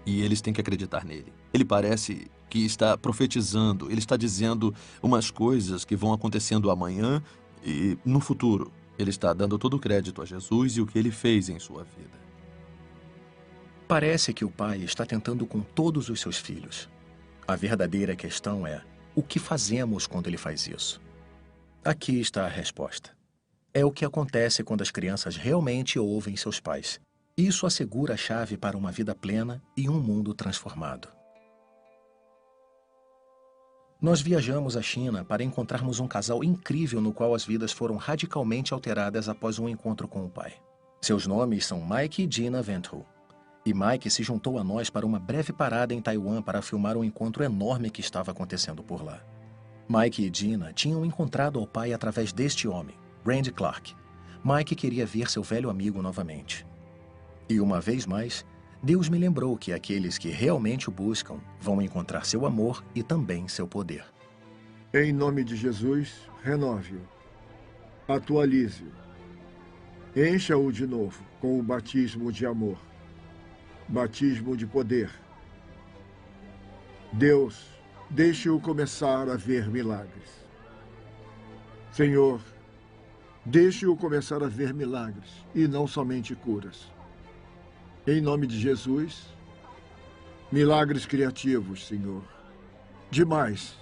e eles têm que acreditar nele. Ele parece que está profetizando, ele está dizendo umas coisas que vão acontecendo amanhã e no futuro. Ele está dando todo o crédito a Jesus e o que ele fez em sua vida. Parece que o pai está tentando com todos os seus filhos. A verdadeira questão é: o que fazemos quando ele faz isso? Aqui está a resposta. É o que acontece quando as crianças realmente ouvem seus pais. Isso assegura a chave para uma vida plena e um mundo transformado. Nós viajamos à China para encontrarmos um casal incrível no qual as vidas foram radicalmente alteradas após um encontro com o pai. Seus nomes são Mike e Gina Ventru. E Mike se juntou a nós para uma breve parada em Taiwan para filmar um encontro enorme que estava acontecendo por lá. Mike e Gina tinham encontrado ao pai através deste homem, Randy Clark. Mike queria ver seu velho amigo novamente. E uma vez mais, Deus me lembrou que aqueles que realmente o buscam vão encontrar seu amor e também seu poder. Em nome de Jesus, renove-o. Atualize-o. Encha-o de novo com o batismo de amor. Batismo de poder. Deus, deixe-o começar a ver milagres. Senhor, deixe-o começar a ver milagres e não somente curas. Em nome de Jesus, milagres criativos, Senhor. Demais.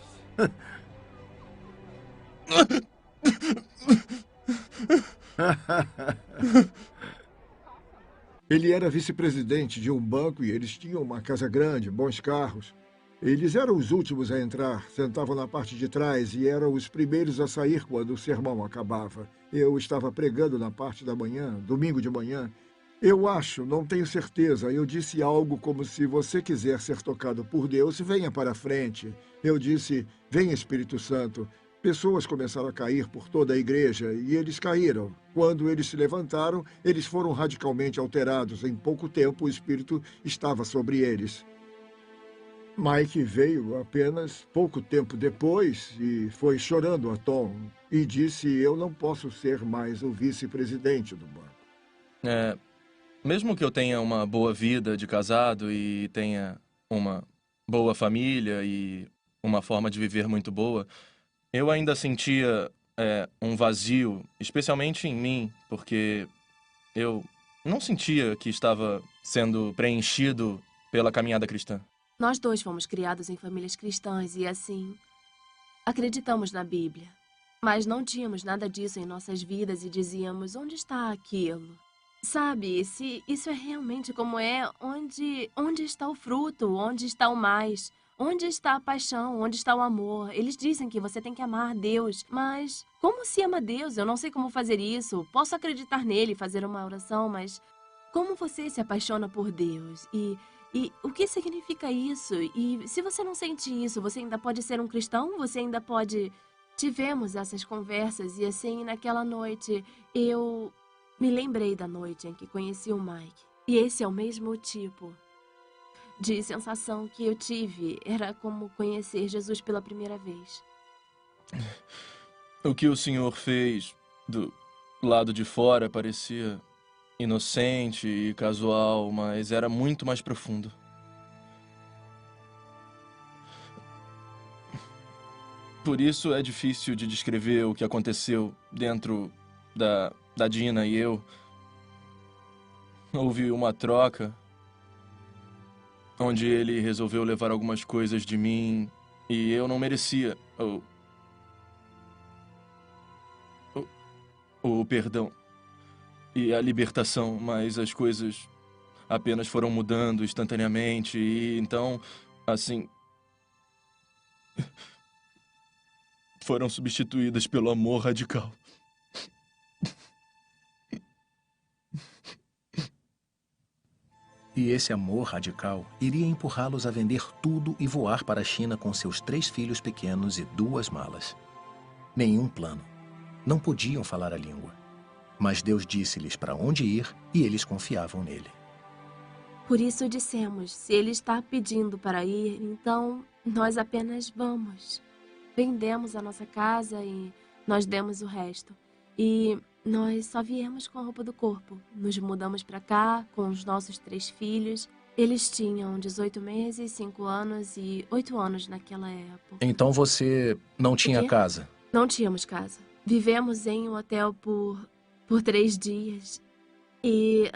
Ele era vice-presidente de um banco e eles tinham uma casa grande, bons carros. Eles eram os últimos a entrar, sentavam na parte de trás e eram os primeiros a sair quando o sermão acabava. Eu estava pregando na parte da manhã, domingo de manhã. Eu acho, não tenho certeza, eu disse algo como: se você quiser ser tocado por Deus, venha para a frente. Eu disse: venha, Espírito Santo. Pessoas começaram a cair por toda a igreja e eles caíram. Quando eles se levantaram, eles foram radicalmente alterados. Em pouco tempo, o Espírito estava sobre eles. Mike veio apenas pouco tempo depois e foi chorando a Tom e disse: eu não posso ser mais o vice-presidente do banco. Mesmo que eu tenha uma boa vida de casado e tenha uma boa família e uma forma de viver muito boa, eu ainda sentia um vazio, especialmente em mim, porque eu não sentia que estava sendo preenchido pela caminhada cristã. Nós dois fomos criados em famílias cristãs e, assim, acreditamos na Bíblia. Mas não tínhamos nada disso em nossas vidas e dizíamos: onde está aquilo? Sabe, se isso é realmente como é, onde está o fruto? Onde está o mais? Onde está a paixão? Onde está o amor? Eles dizem que você tem que amar Deus, mas como se ama Deus? Eu não sei como fazer isso. Posso acreditar nele, fazer uma oração, mas como você se apaixona por Deus? E o que significa isso? E se você não sente isso, você ainda pode ser um cristão? Você ainda pode... Tivemos essas conversas e assim, naquela noite, eu me lembrei da noite em que conheci o Mike. E esse é o mesmo tipo de sensação que eu tive. Era como conhecer Jesus pela primeira vez. O que o senhor fez do lado de fora parecia inocente e casual, mas era muito mais profundo. Por isso é difícil de descrever o que aconteceu dentro da Gina e eu. houve uma troca onde ele resolveu levar algumas coisas de mim e eu não merecia o perdão e a libertação, mas as coisas apenas foram mudando instantaneamente e então, assim, foram substituídas pelo amor radical. E esse amor radical iria empurrá-los a vender tudo e voar para a China com seus 3 filhos pequenos e 2 malas. Nenhum plano. Não podiam falar a língua. Mas Deus disse-lhes para onde ir e eles confiavam nele. Por isso dissemos, se ele está pedindo para ir, então nós apenas vamos. Vendemos a nossa casa e nós demos o resto. E nós só viemos com a roupa do corpo. Nos mudamos para cá com os nossos 3 filhos. Eles tinham 18 meses, 5 anos e 8 anos naquela época. Então você não tinha casa? Não tínhamos casa. Vivemos em um hotel por 3 dias e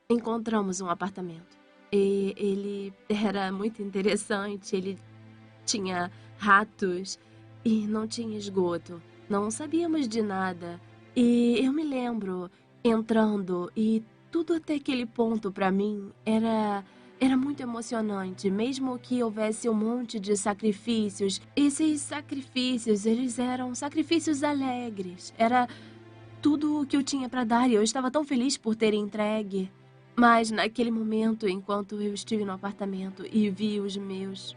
encontramos um apartamento. E ele era muito interessante. Ele tinha ratos e não tinha esgoto. Não sabíamos de nada. E eu me lembro entrando e tudo até aquele ponto para mim era muito emocionante, mesmo que houvesse um monte de sacrifícios. Esses sacrifícios, eles eram sacrifícios alegres. Era tudo o que eu tinha para dar e eu estava tão feliz por ter entregue. Mas naquele momento, enquanto eu estive no apartamento e vi os meus...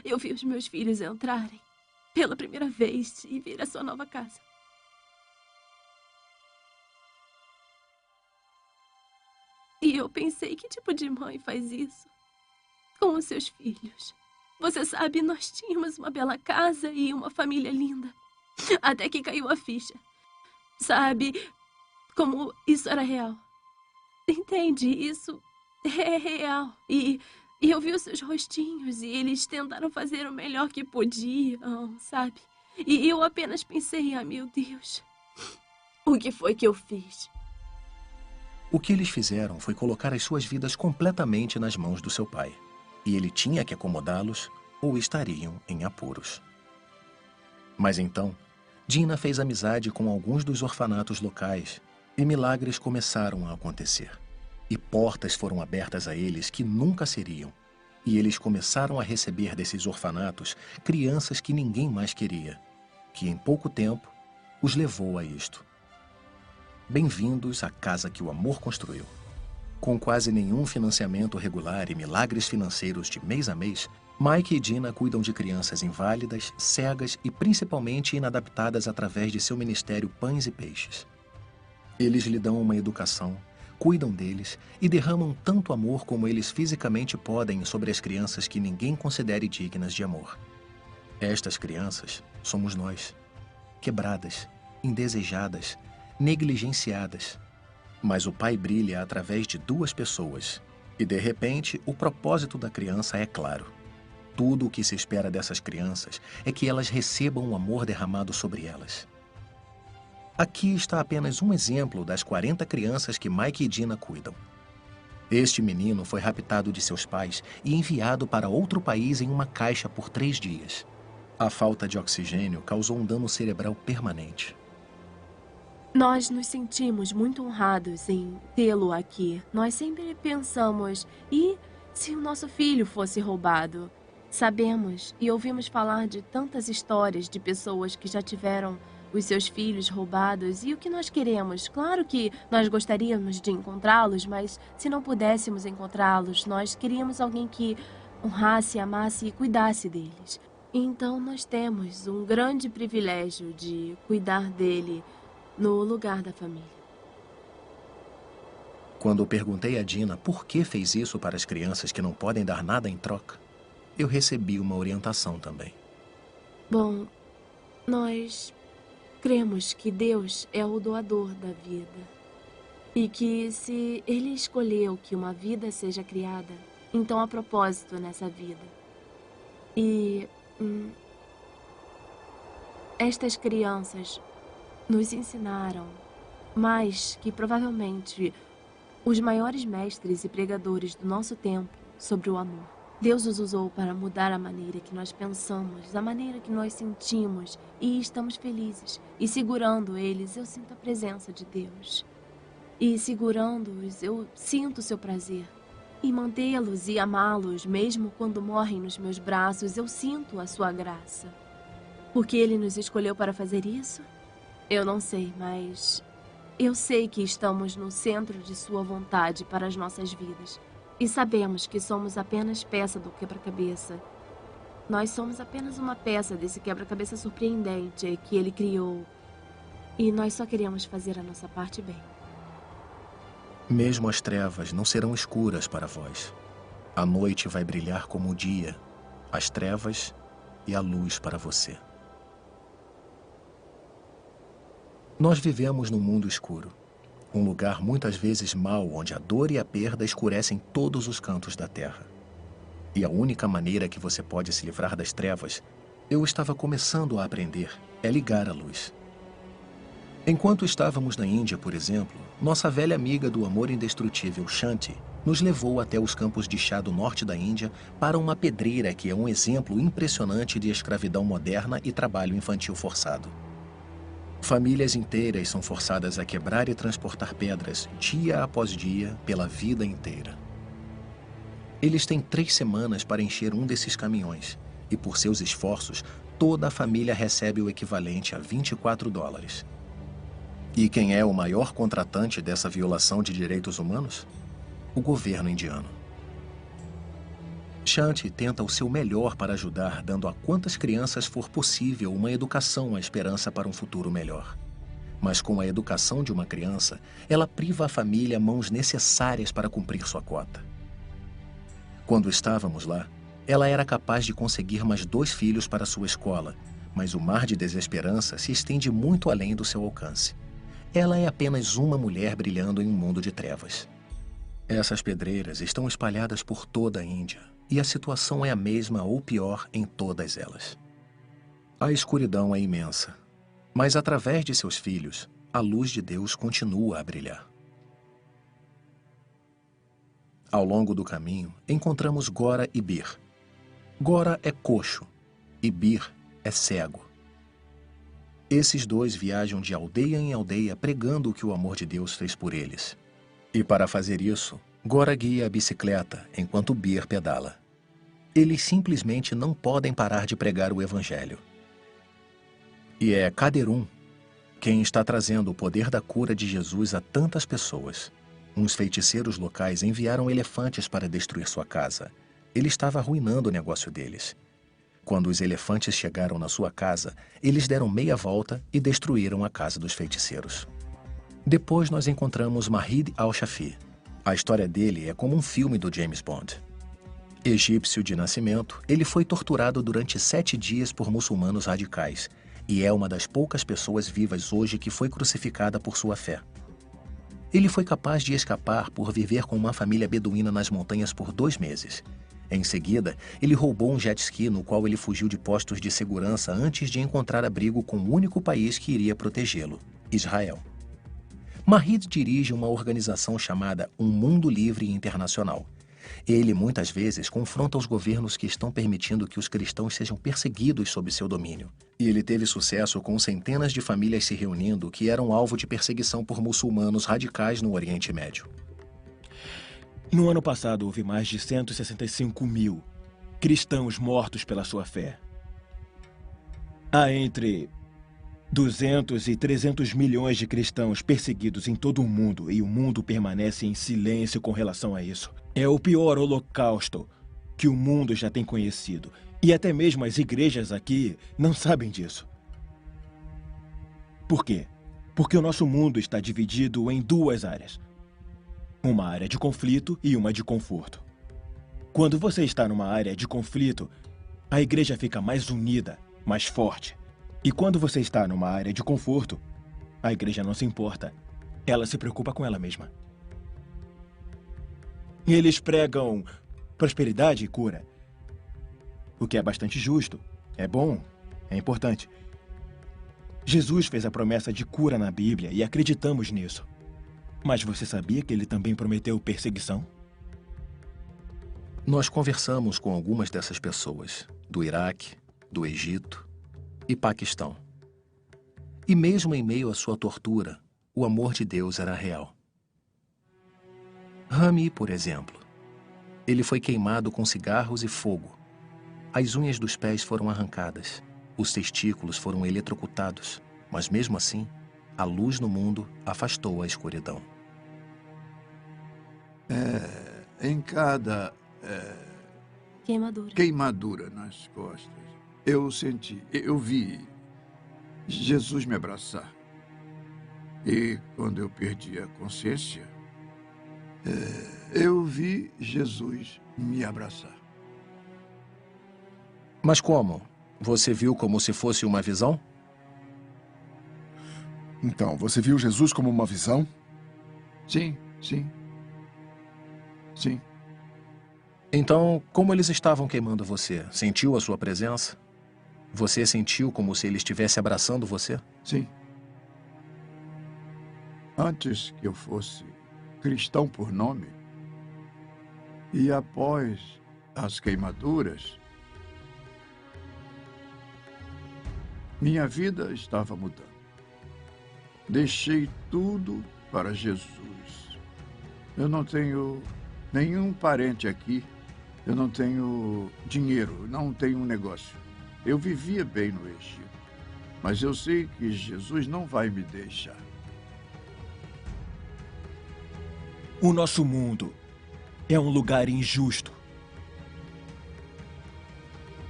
Eu vi os meus filhos entrarem pela primeira vez e ver a sua nova casa. E eu pensei, que tipo de mãe faz isso com os seus filhos? Você sabe, nós tínhamos uma bela casa e uma família linda. Até que caiu a ficha. Sabe como isso era real? Entende? Isso é real. E eu vi os seus rostinhos e eles tentaram fazer o melhor que podiam, sabe? E eu apenas pensei, meu Deus, o que foi que eu fiz? O que eles fizeram foi colocar as suas vidas completamente nas mãos do seu pai. E ele tinha que acomodá-los ou estariam em apuros. Mas então, Dina fez amizade com alguns dos orfanatos locais e milagres começaram a acontecer. E portas foram abertas a eles que nunca seriam. E eles começaram a receber desses orfanatos crianças que ninguém mais queria, que em pouco tempo os levou a isto. Bem-vindos à casa que o amor construiu. Com quase nenhum financiamento regular e milagres financeiros de mês a mês, Mike e Dina cuidam de crianças inválidas, cegas e principalmente inadaptadas através de seu ministério Pães e Peixes. Eles lhe dão uma educação, cuidam deles e derramam tanto amor como eles fisicamente podem sobre as crianças que ninguém considere dignas de amor. Estas crianças somos nós, quebradas, indesejadas, negligenciadas. Mas o Pai brilha através de 2 pessoas e, de repente, o propósito da criança é claro. Tudo o que se espera dessas crianças é que elas recebam o amor derramado sobre elas. Aqui está apenas um exemplo das 40 crianças que Mike e Dina cuidam. Este menino foi raptado de seus pais e enviado para outro país em uma caixa por 3 dias. A falta de oxigênio causou um dano cerebral permanente. Nós nos sentimos muito honrados em tê-lo aqui. Nós sempre pensamos, e se o nosso filho fosse roubado? Sabemos e ouvimos falar de tantas histórias de pessoas que já tiveram os seus filhos roubados. E o que nós queremos? Claro que nós gostaríamos de encontrá-los, mas se não pudéssemos encontrá-los, nós queríamos alguém que honrasse, amasse e cuidasse deles. Então nós temos um grande privilégio de cuidar dele no lugar da família. Quando perguntei a Dina por que fez isso para as crianças que não podem dar nada em troca, eu recebi uma orientação também. Bom, nós cremos que Deus é o doador da vida. E que se Ele escolheu que uma vida seja criada, então há propósito nessa vida. E Estas crianças nos ensinaram mais que provavelmente os maiores mestres e pregadores do nosso tempo sobre o amor. Deus os usou para mudar a maneira que nós pensamos, a maneira que nós sentimos e estamos felizes. E segurando eles, eu sinto a presença de Deus. E segurando-os, eu sinto o seu prazer. E mantê-los e amá-los, mesmo quando morrem nos meus braços, eu sinto a sua graça. Por que ele nos escolheu para fazer isso? Eu não sei, mas eu sei que estamos no centro de sua vontade para as nossas vidas. E sabemos que somos apenas peça do quebra-cabeça. Nós somos apenas uma peça desse quebra-cabeça surpreendente que ele criou. E nós só queremos fazer a nossa parte bem. Mesmo as trevas não serão escuras para vós. A noite vai brilhar como o dia, as trevas e a luz para você. Nós vivemos num mundo escuro. Um lugar muitas vezes mau, onde a dor e a perda escurecem todos os cantos da terra. E a única maneira que você pode se livrar das trevas, eu estava começando a aprender, é ligar a luz. Enquanto estávamos na Índia, por exemplo, nossa velha amiga do amor indestrutível, Shanti, nos levou até os campos de chá do norte da Índia para uma pedreira que é um exemplo impressionante de escravidão moderna e trabalho infantil forçado. Famílias inteiras são forçadas a quebrar e transportar pedras, dia após dia, pela vida inteira. Eles têm 3 semanas para encher um desses caminhões, e por seus esforços, toda a família recebe o equivalente a $24. E quem é o maior contratante dessa violação de direitos humanos? O governo indiano. Shanti tenta o seu melhor para ajudar, dando a quantas crianças for possível uma educação à esperança para um futuro melhor. Mas com a educação de uma criança, ela priva a família mãos necessárias para cumprir sua cota. Quando estávamos lá, ela era capaz de conseguir mais 2 filhos para sua escola, mas o mar de desesperança se estende muito além do seu alcance. Ela é apenas uma mulher brilhando em um mundo de trevas. Essas pedreiras estão espalhadas por toda a Índia. E a situação é a mesma ou pior em todas elas. A escuridão é imensa, mas através de seus filhos, a luz de Deus continua a brilhar. Ao longo do caminho, encontramos Gora e Bir. Gora é coxo e Bir é cego. Esses 2 viajam de aldeia em aldeia pregando o que o amor de Deus fez por eles. E para fazer isso, Gora guia a bicicleta, enquanto Bir pedala. Eles simplesmente não podem parar de pregar o Evangelho. E é Kaderun quem está trazendo o poder da cura de Jesus a tantas pessoas. Uns feiticeiros locais enviaram elefantes para destruir sua casa. Ele estava arruinando o negócio deles. Quando os elefantes chegaram na sua casa, eles deram meia volta e destruíram a casa dos feiticeiros. Depois nós encontramos Mahid al-Shafi. A história dele é como um filme do James Bond. Egípcio de nascimento, ele foi torturado durante 7 dias por muçulmanos radicais e é uma das poucas pessoas vivas hoje que foi crucificada por sua fé. Ele foi capaz de escapar por viver com uma família beduína nas montanhas por 2 meses. Em seguida, ele roubou um jet ski no qual ele fugiu de postos de segurança antes de encontrar abrigo com o único país que iria protegê-lo, Israel. Mahid dirige uma organização chamada Um Mundo Livre Internacional. Ele, muitas vezes, confronta os governos que estão permitindo que os cristãos sejam perseguidos sob seu domínio. E ele teve sucesso com centenas de famílias se reunindo que eram alvo de perseguição por muçulmanos radicais no Oriente Médio. No ano passado, houve mais de 165 mil cristãos mortos pela sua fé. Há entre 200 e 300 milhões de cristãos perseguidos em todo o mundo e o mundo permanece em silêncio com relação a isso. É o pior holocausto que o mundo já tem conhecido. E até mesmo as igrejas aqui não sabem disso. Por quê? Porque o nosso mundo está dividido em 2 áreas. Uma área de conflito e uma de conforto. Quando você está numa área de conflito, a igreja fica mais unida, mais forte. E quando você está numa área de conforto, a igreja não se importa. Ela se preocupa com ela mesma. Eles pregam prosperidade e cura, o que é bastante justo. É bom, é importante. Jesus fez a promessa de cura na Bíblia e acreditamos nisso. Mas você sabia que ele também prometeu perseguição? Nós conversamos com algumas dessas pessoas, do Iraque, do Egito e Paquistão. E mesmo em meio à sua tortura, o amor de Deus era real. Rami, por exemplo, ele foi queimado com cigarros e fogo. As unhas dos pés foram arrancadas, os testículos foram eletrocutados, mas mesmo assim, a luz no mundo afastou a escuridão. Em cada queimadura nas costas, eu vi Jesus me abraçar. E quando eu perdi a consciência, eu vi Jesus me abraçar. Mas como? Você viu como se fosse uma visão? Então, você viu Jesus como uma visão? Sim. Então, como eles estavam queimando você? Sentiu a sua presença? Você sentiu como se ele estivesse abraçando você? Sim. Antes que eu fosse cristão por nome, e após as queimaduras, minha vida estava mudando. Deixei tudo para Jesus. Eu não tenho nenhum parente aqui. Eu não tenho dinheiro, não tenho um negócio. Eu vivia bem no Egito. Mas eu sei que Jesus não vai me deixar. O nosso mundo é um lugar injusto.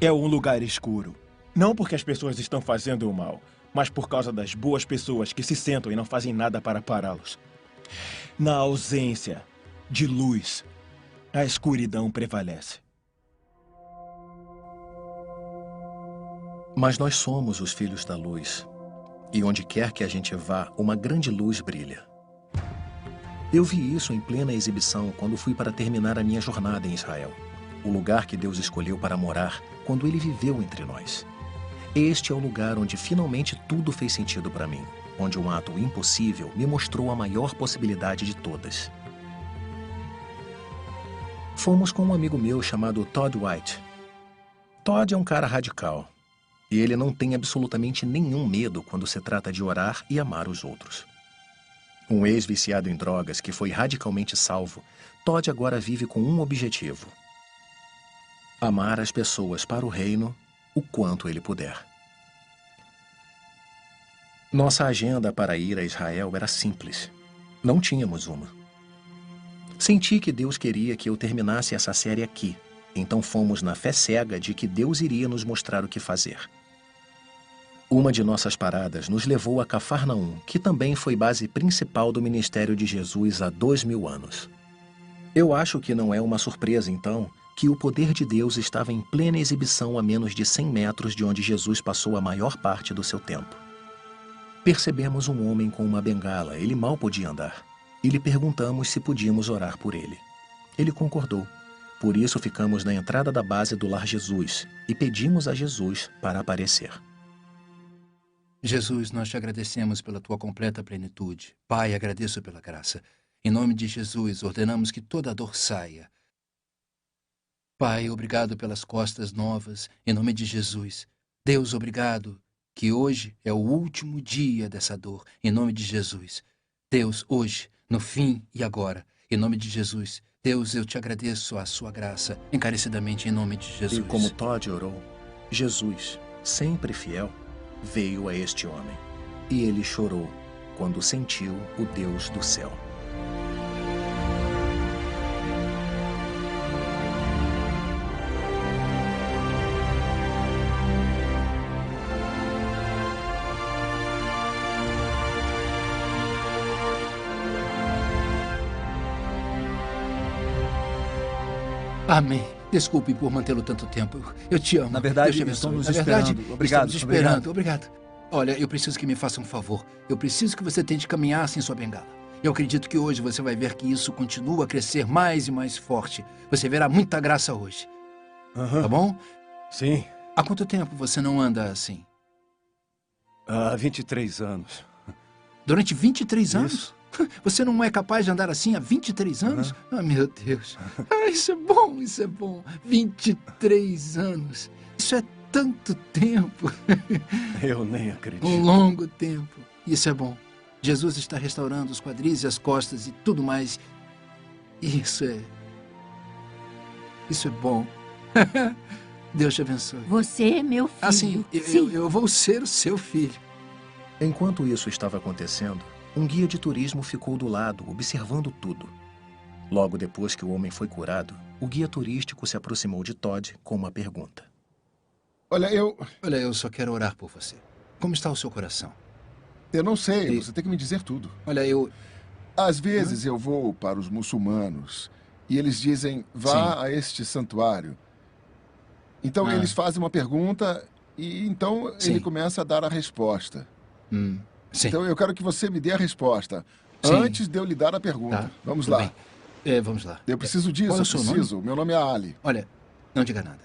É um lugar escuro. Não porque as pessoas estão fazendo o mal, mas por causa das boas pessoas que se sentam e não fazem nada para pará-los. Na ausência de luz, a escuridão prevalece. Mas nós somos os filhos da luz. E onde quer que a gente vá, uma grande luz brilha. Eu vi isso em plena exibição quando fui para terminar a minha jornada em Israel. O lugar que Deus escolheu para morar quando Ele viveu entre nós. Este é o lugar onde finalmente tudo fez sentido para mim. Onde um ato impossível me mostrou a maior possibilidade de todas. Fomos com um amigo meu chamado Todd White. Todd é um cara radical. E ele não tem absolutamente nenhum medo quando se trata de orar e amar os outros. Um ex-viciado em drogas que foi radicalmente salvo, Todd agora vive com um objetivo: amar as pessoas para o reino o quanto ele puder. Nossa agenda para ir a Israel era simples. Não tínhamos uma. Senti que Deus queria que eu terminasse essa série aqui, então fomos na fé cega de que Deus iria nos mostrar o que fazer. Uma de nossas paradas nos levou a Cafarnaum, que também foi base principal do ministério de Jesus há 2000 anos. Eu acho que não é uma surpresa, então, que o poder de Deus estava em plena exibição a menos de 100 metros de onde Jesus passou a maior parte do seu tempo. Percebemos um homem com uma bengala, ele mal podia andar, e lhe perguntamos se podíamos orar por ele. Ele concordou. Por isso ficamos na entrada da base do Lar Jesus e pedimos a Jesus para aparecer. Jesus, nós te agradecemos pela tua completa plenitude. Pai, agradeço pela graça. Em nome de Jesus, ordenamos que toda dor saia. Pai, obrigado pelas costas novas, em nome de Jesus. Deus, obrigado, que hoje é o último dia dessa dor, em nome de Jesus. Deus, hoje, no fim e agora, em nome de Jesus. Deus, eu te agradeço a sua graça, encarecidamente em nome de Jesus. E como Todd orou, Jesus, sempre fiel, veio a este homem. E ele chorou quando sentiu o Deus do céu. Amém. Desculpe por mantê-lo tanto tempo. Eu te amo. Na verdade, Deus te estamos abençoe. esperando. Obrigado. Estamos esperando. Obrigado. Olha, eu preciso que me faça um favor. Eu preciso que você tente caminhar sem sua bengala. Eu acredito que hoje você vai ver que isso continua a crescer mais e mais forte. Você verá muita graça hoje. Tá bom? Sim. Há quanto tempo você não anda assim? Há 23 anos. Durante 23 anos? Você não é capaz de andar assim há 23 anos? Ah, meu Deus. Isso é bom, isso é bom. 23 anos. Isso é tanto tempo. Eu nem acredito. Um longo tempo. Isso é bom. Jesus está restaurando os quadris e as costas e tudo mais. Isso é bom. Deus te abençoe. Você é meu filho. Assim, eu vou ser o seu filho. Enquanto isso estava acontecendo, um guia de turismo ficou do lado, observando tudo. Logo depois que o homem foi curado, o guia turístico se aproximou de Todd com uma pergunta. Olha, eu só quero orar por você. Como está o seu coração? Eu não sei, você tem que me dizer tudo. Olha, Às vezes eu vou para os muçulmanos e eles dizem, vá a este santuário. Então eles fazem uma pergunta e então ele começa a dar a resposta. Então eu quero que você me dê a resposta antes de eu lhe dar a pergunta. Tá, Vamos lá. Vamos lá. Eu preciso disso, Qual é eu o seu preciso. nome? Meu nome é Ali. Olha, não diga nada.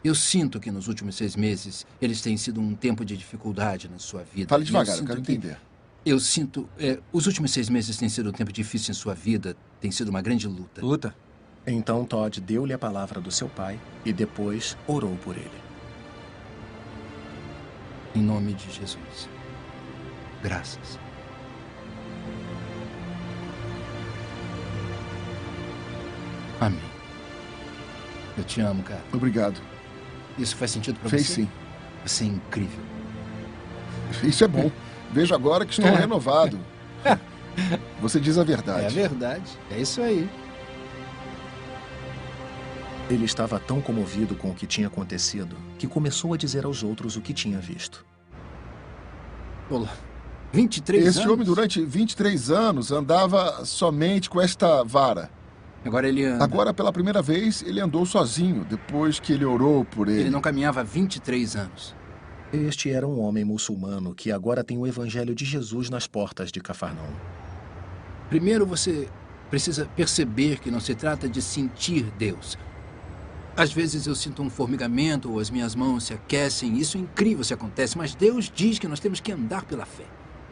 Eu sinto que nos últimos 6 meses eles têm sido um tempo de dificuldade na sua vida. Fale devagar, eu quero entender. Eu sinto... os últimos 6 meses têm sido um tempo difícil em sua vida. Tem sido uma grande luta. Luta? Então Todd deu-lhe a palavra do seu pai e depois orou por ele. Em nome de Jesus. Graças. Amém. Eu te amo, cara. Obrigado. Isso faz sentido pra você? Fez sim. Você é incrível. Isso é bom. Vejo agora que estou renovado. Você diz a verdade. É verdade. É isso aí. Ele estava tão comovido com o que tinha acontecido que começou a dizer aos outros o que tinha visto. Olá. 23 anos? Esse homem, durante 23 anos, andava somente com esta vara. Agora ele anda. Agora, pela primeira vez, ele andou sozinho, depois que ele orou por ele. Ele não caminhava há 23 anos. Este era um homem muçulmano que agora tem o evangelho de Jesus nas portas de Cafarnaum. Primeiro você precisa perceber que não se trata de sentir Deus. Às vezes eu sinto um formigamento ou as minhas mãos se aquecem. Isso é incrível se acontece, mas Deus diz que nós temos que andar pela fé.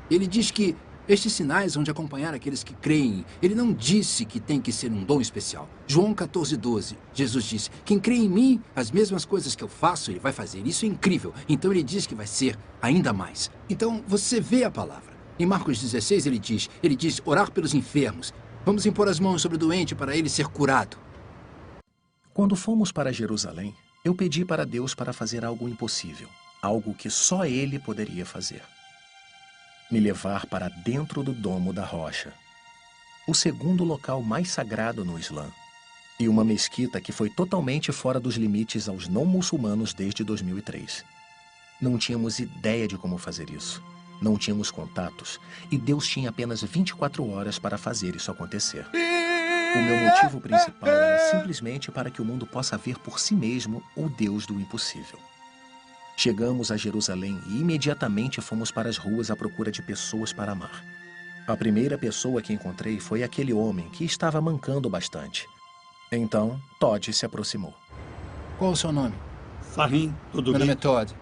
Ele diz que estes sinais vão de acompanhar aqueles que creem. Ele não disse que tem que ser um dom especial. João 14:12, Jesus disse, quem crê em mim, as mesmas coisas que eu faço, ele vai fazer. Isso é incrível. Então ele diz que vai ser ainda mais. Então você vê a palavra. Em Marcos 16 ele diz orar pelos enfermos. Vamos impor as mãos sobre o doente para ele ser curado. Quando fomos para Jerusalém, eu pedi para Deus para fazer algo impossível. Algo que só Ele poderia fazer. Me levar para dentro do Domo da Rocha, o segundo local mais sagrado no Islã, e uma mesquita que foi totalmente fora dos limites aos não-muçulmanos desde 2003. Não tínhamos ideia de como fazer isso, não tínhamos contatos, e Deus tinha apenas 24 horas para fazer isso acontecer. O meu motivo principal era simplesmente para que o mundo possa ver por si mesmo o Deus do impossível. Chegamos a Jerusalém e imediatamente fomos para as ruas à procura de pessoas para amar. A primeira pessoa que encontrei foi aquele homem que estava mancando bastante. Então, Todd se aproximou. Qual o seu nome? Sahin, tudo bem? Meu nome é Todd.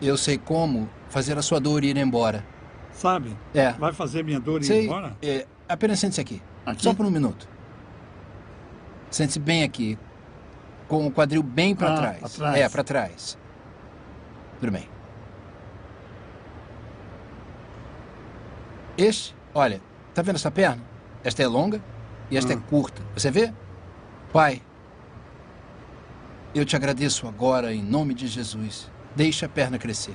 Eu sei como fazer a sua dor ir embora. Sabe? É. Vai fazer minha dor ir Sei, embora? Apenas sente-se aqui. Aqui? Só por um minuto. Sente-se bem aqui. Com o quadril bem para trás. Atrás. Para trás. Tudo bem. Olha, tá vendo essa perna? Esta é longa e esta é curta. Você vê? Pai, eu te agradeço agora em nome de Jesus. Deixa a perna crescer.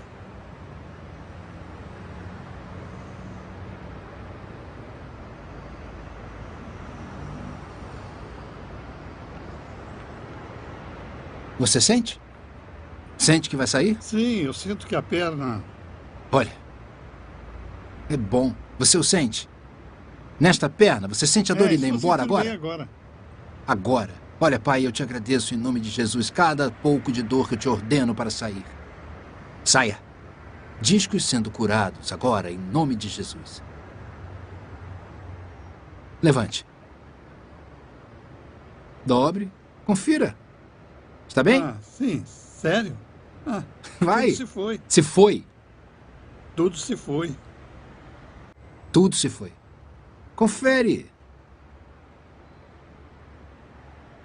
Você sente? Sente que vai sair? Sim, eu sinto que a perna... Olha, é bom. Você o sente? Nesta perna, você sente a dor indo embora agora? Agora. Olha, Pai, eu te agradeço em nome de Jesus. Cada pouco de dor que eu te ordeno para sair. Saia. Discos sendo curados agora em nome de Jesus. Levante. Dobre. Confira. Está bem? Sim. Sério? Vai. Tudo se foi. Se foi. Tudo se foi. Tudo se foi. Confere.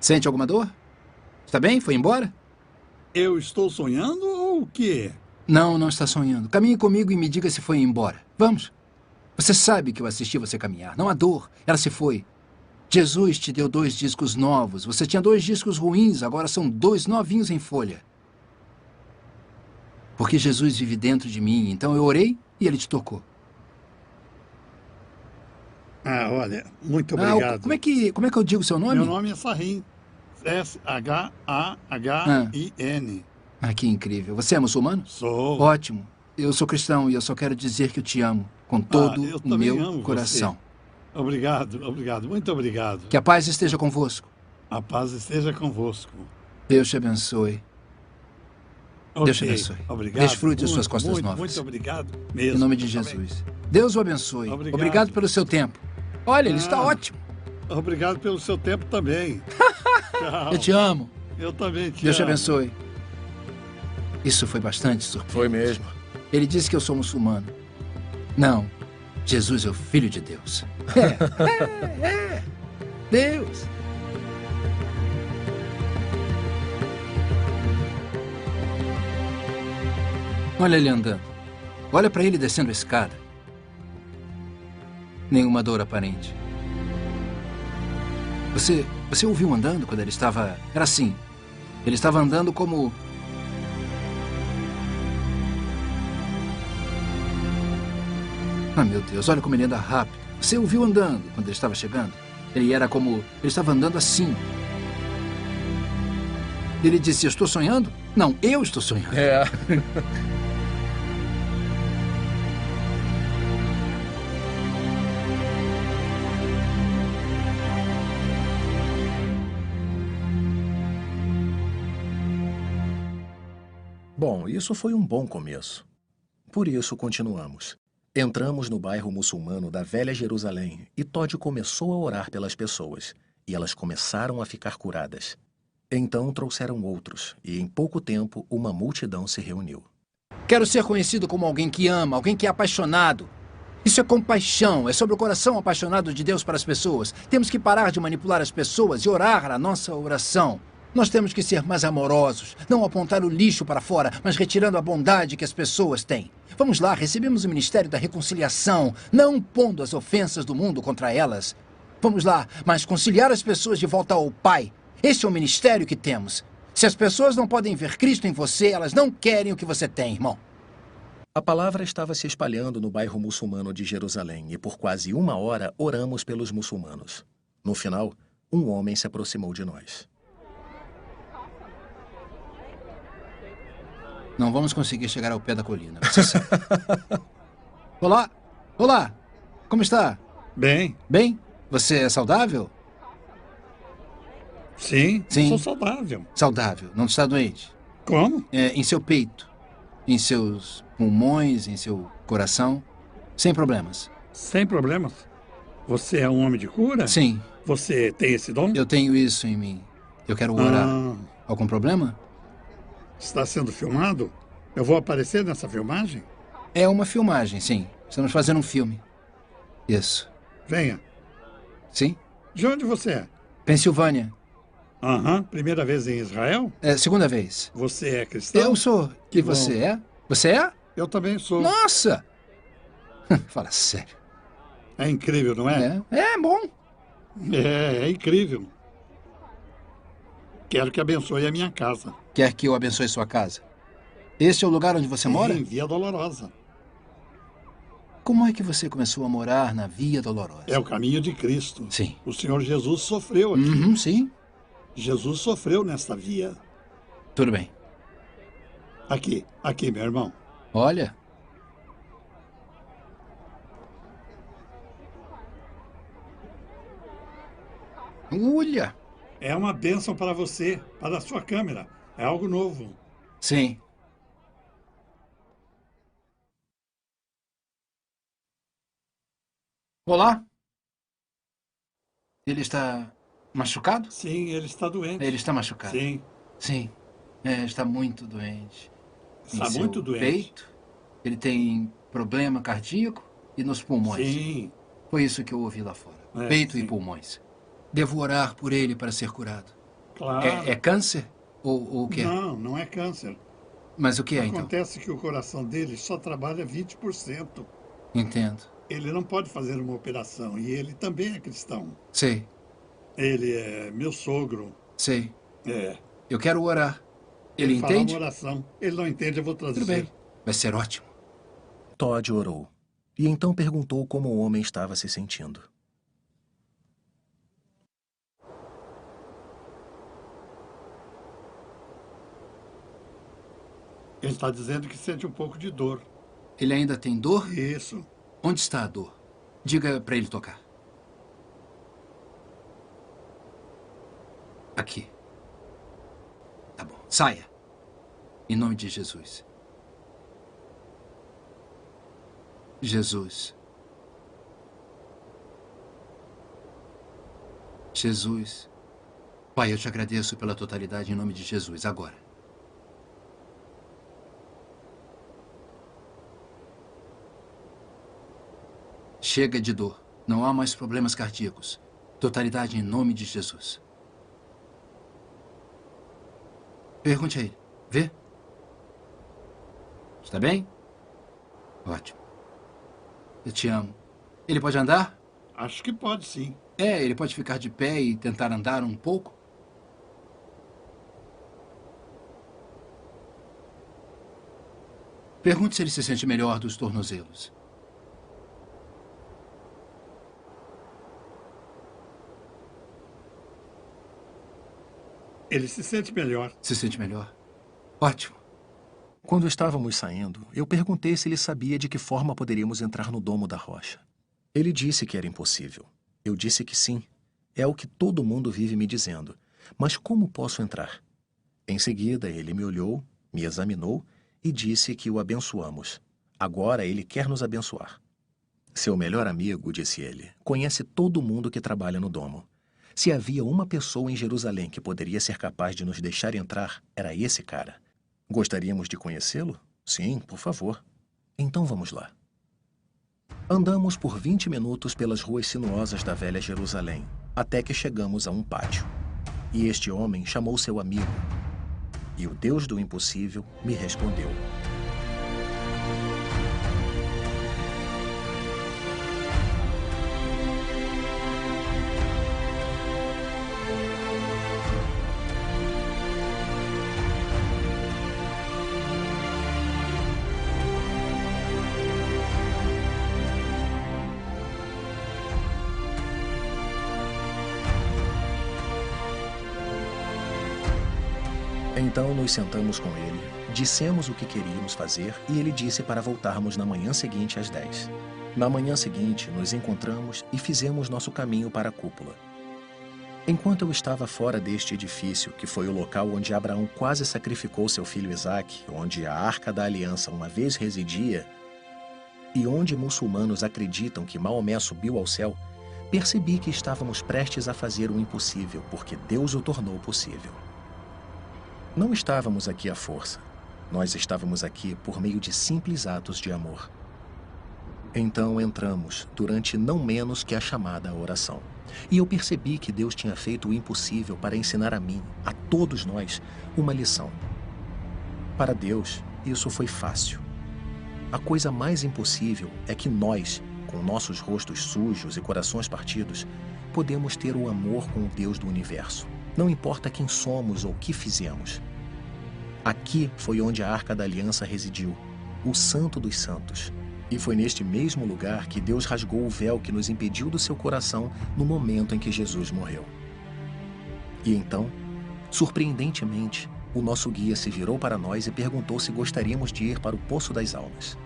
Sente alguma dor? Está bem? Foi embora? Eu estou sonhando ou o quê? Não, não está sonhando. Caminhe comigo e me diga se foi embora. Vamos. Você sabe que eu assisti você caminhar. Não há dor. Ela se foi. Jesus te deu 2 discos novos. Você tinha 2 discos ruins. Agora são 2 novinhos em folha. Porque Jesus vive dentro de mim. Então eu orei e ele te tocou. Olha, muito obrigado. Como é que eu digo o seu nome? Meu nome é Sahin. S-H-A-H-I-N. Que incrível. Você é muçulmano? Sou. Ótimo. Eu sou cristão e eu só quero dizer que eu te amo com todo o meu coração. Você. Obrigado. Muito obrigado. Que a paz esteja convosco. A paz esteja convosco. Deus te abençoe. Deus te abençoe. Obrigado. Desfrute as suas costas novas. Muito obrigado mesmo. Em nome de Jesus. Deus o abençoe. Obrigado pelo seu tempo. Olha, ele está ótimo. Obrigado pelo seu tempo também. Eu te amo. Eu também te amo. Deus te abençoe. Isso foi bastante surpreendente. Foi mesmo. Ele disse que eu sou muçulmano. Não. Jesus é o Filho de Deus. Deus. Olha ele andando. Olha para ele descendo a escada. Nenhuma dor aparente. Você ouviu andando quando ele estava... Era assim. Ele estava andando como... meu Deus, olha como ele anda rápido. Você ouviu andando quando ele estava chegando? Ele era como... Ele estava andando assim. Ele disse, eu estou sonhando? Não, eu estou sonhando. Bom, isso foi um bom começo. Por isso, continuamos. Entramos no bairro muçulmano da Velha Jerusalém e Todd começou a orar pelas pessoas, e elas começaram a ficar curadas. Então trouxeram outros, e em pouco tempo uma multidão se reuniu. Quero ser conhecido como alguém que ama, alguém que é apaixonado. Isso é compaixão, é sobre o coração apaixonado de Deus para as pessoas. Temos que parar de manipular as pessoas e orar a nossa oração. Nós temos que ser mais amorosos, não apontar o lixo para fora, mas retirando a bondade que as pessoas têm. Vamos lá, recebemos o Ministério da Reconciliação, não pondo as ofensas do mundo contra elas. Vamos lá, mas conciliar as pessoas de volta ao Pai. Esse é o ministério que temos. Se as pessoas não podem ver Cristo em você, elas não querem o que você tem, irmão. A palavra estava se espalhando no bairro muçulmano de Jerusalém e por quase 1 hora oramos pelos muçulmanos. No final, um homem se aproximou de nós. Não vamos conseguir chegar ao pé da colina, você sabe. Olá! Olá! Como está? Bem. Bem? Você é saudável? Sim, sou saudável. Saudável, não está doente? Como? Em seu peito, em seus pulmões, em seu coração, sem problemas. Sem problemas? Você é um homem de cura? Sim. Você tem esse dom? Eu tenho isso em mim. Eu quero orar. Algum problema? Está sendo filmado? Eu vou aparecer nessa filmagem? É uma filmagem, sim. Estamos fazendo um filme. Isso. Venha. Sim? De onde você é? Pensilvânia. Primeira vez em Israel? Segunda vez. Você é cristão? Eu sou. E você é? Você é? Eu também sou. Nossa! Fala sério. É incrível, não é? É bom. É incrível. Quero que abençoe a minha casa. Quer que eu abençoe sua casa? Este é o lugar onde você mora? Em Via Dolorosa. Como é que você começou a morar na Via Dolorosa? É o caminho de Cristo. Sim. O Senhor Jesus sofreu aqui. Sim. Jesus sofreu nesta via. Tudo bem. Aqui, meu irmão. Olha. Olha. É uma bênção para você, para a sua câmera. É algo novo. Sim. Olá. Ele está machucado? Sim, ele está doente. Ele está machucado. Sim. Sim. Está muito doente. Está muito doente. Peito. Ele tem problema cardíaco e nos pulmões. Sim. Foi isso que eu ouvi lá fora. Peito e pulmões. Devo orar por ele para ser curado. Claro. É câncer? Ou o que é? Não, não é câncer. Mas o que é, então? Acontece que o coração dele só trabalha 20%. Entendo. Ele não pode fazer uma operação. E ele também é cristão. Sei. Ele é meu sogro. Sei. É. Eu quero orar. Ele entende? Fala uma oração. Ele não entende, eu vou traduzir. Tudo bem. Vai ser ótimo. Todd orou. E então perguntou como o homem estava se sentindo. Ele está dizendo que sente um pouco de dor. Ele ainda tem dor? Isso. Onde está a dor? Diga para ele tocar. Aqui. Tá bom. Saia. Em nome de Jesus. Jesus. Jesus. Pai, eu te agradeço pela totalidade em nome de Jesus. Agora. Chega de dor. Não há mais problemas cardíacos. Totalidade em nome de Jesus. Pergunte a ele. Vê? Está bem? Ótimo. Eu te amo. Ele pode andar? Acho que pode, sim. Ele pode ficar de pé e tentar andar um pouco? Pergunte se ele se sente melhor dos tornozelos. Ele se sente melhor. Se sente melhor? Ótimo. Quando estávamos saindo, eu perguntei se ele sabia de que forma poderíamos entrar no domo da rocha. Ele disse que era impossível. Eu disse que sim. É o que todo mundo vive me dizendo. Mas como posso entrar? Em seguida, ele me olhou, me examinou e disse que o abençoamos. Agora ele quer nos abençoar. Seu melhor amigo, disse ele, conhece todo mundo que trabalha no domo. Se havia uma pessoa em Jerusalém que poderia ser capaz de nos deixar entrar, era esse cara. Gostaríamos de conhecê-lo? Sim, por favor. Então vamos lá. Andamos por 20 minutos pelas ruas sinuosas da velha Jerusalém, até que chegamos a um pátio. E este homem chamou seu amigo. E o Deus do impossível me respondeu. Então nos sentamos com ele, dissemos o que queríamos fazer e ele disse para voltarmos na manhã seguinte às 10. Na manhã seguinte, nos encontramos e fizemos nosso caminho para a cúpula. Enquanto eu estava fora deste edifício, que foi o local onde Abraão quase sacrificou seu filho Isaque, onde a Arca da Aliança uma vez residia, e onde muçulmanos acreditam que Maomé subiu ao céu, percebi que estávamos prestes a fazer o impossível, porque Deus o tornou possível. Não estávamos aqui à força. Nós estávamos aqui por meio de simples atos de amor. Então entramos, durante não menos que a chamada oração. E eu percebi que Deus tinha feito o impossível para ensinar a mim, a todos nós, uma lição. Para Deus, isso foi fácil. A coisa mais impossível é que nós, com nossos rostos sujos e corações partidos, podemos ter o amor com o Deus do universo. Não importa quem somos ou o que fizemos. Aqui foi onde a Arca da Aliança residiu, o Santo dos Santos. E foi neste mesmo lugar que Deus rasgou o véu que nos impediu do seu coração no momento em que Jesus morreu. E então, surpreendentemente, o nosso guia se virou para nós e perguntou se gostaríamos de ir para o Poço das Almas.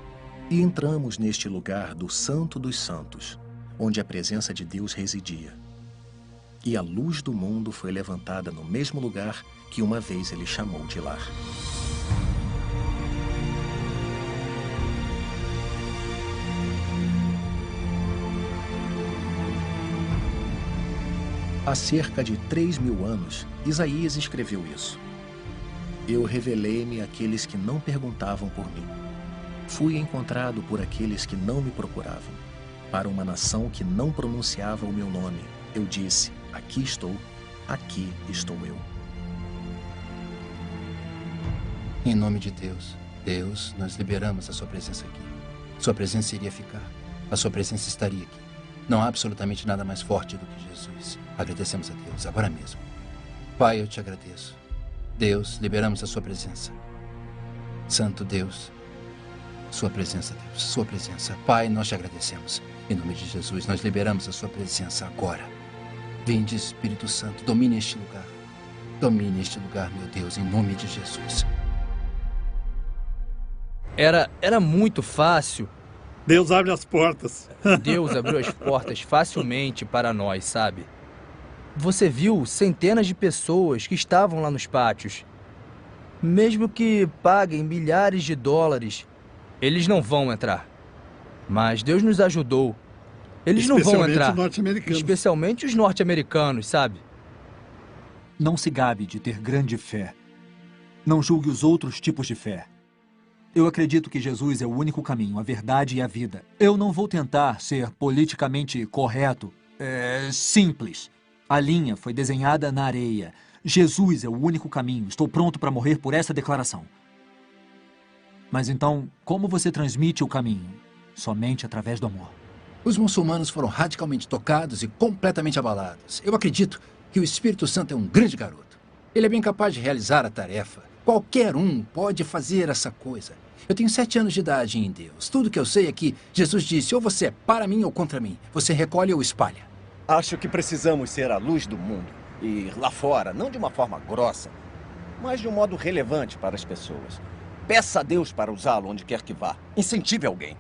E entramos neste lugar do Santo dos Santos, onde a presença de Deus residia. E a luz do mundo foi levantada no mesmo lugar que uma vez ele chamou de lar. Há cerca de 3.000 anos, Isaías escreveu isso. Eu revelei-me àqueles que não perguntavam por mim. Fui encontrado por aqueles que não me procuravam. Para uma nação que não pronunciava o meu nome, eu disse: aqui estou eu. Em nome de Deus, Deus, nós liberamos a sua presença aqui. Sua presença iria ficar. A sua presença estaria aqui. Não há absolutamente nada mais forte do que Jesus. Agradecemos a Deus, agora mesmo. Pai, eu te agradeço. Deus, liberamos a sua presença. Santo Deus, sua presença, Deus, sua presença. Pai, nós te agradecemos. Em nome de Jesus, nós liberamos a sua presença agora. Vinde, Espírito Santo, domine este lugar. Domine este lugar, meu Deus, em nome de Jesus. Era muito fácil. Deus abre as portas. Deus abriu as portas facilmente para nós, sabe? Você viu centenas de pessoas que estavam lá nos pátios. Mesmo que paguem milhares de dólares, eles não vão entrar. Mas Deus nos ajudou. Eles não vão entrar. Especialmente os norte-americanos, sabe? Não se gabe de ter grande fé. Não julgue os outros tipos de fé. Eu acredito que Jesus é o único caminho, a verdade e a vida. Eu não vou tentar ser politicamente correto, simples. A linha foi desenhada na areia. Jesus é o único caminho. Estou pronto para morrer por essa declaração. Mas então, como você transmite o caminho? Somente através do amor. Os muçulmanos foram radicalmente tocados e completamente abalados. Eu acredito que o Espírito Santo é um grande garoto. Ele é bem capaz de realizar a tarefa. Qualquer um pode fazer essa coisa. Eu tenho 7 anos de idade em Deus. Tudo que eu sei é que Jesus disse, ou você é para mim ou contra mim. Você recolhe ou espalha. Acho que precisamos ser a luz do mundo. E lá fora, não de uma forma grossa, mas de um modo relevante para as pessoas. Peça a Deus para usá-lo onde quer que vá. Incentive alguém.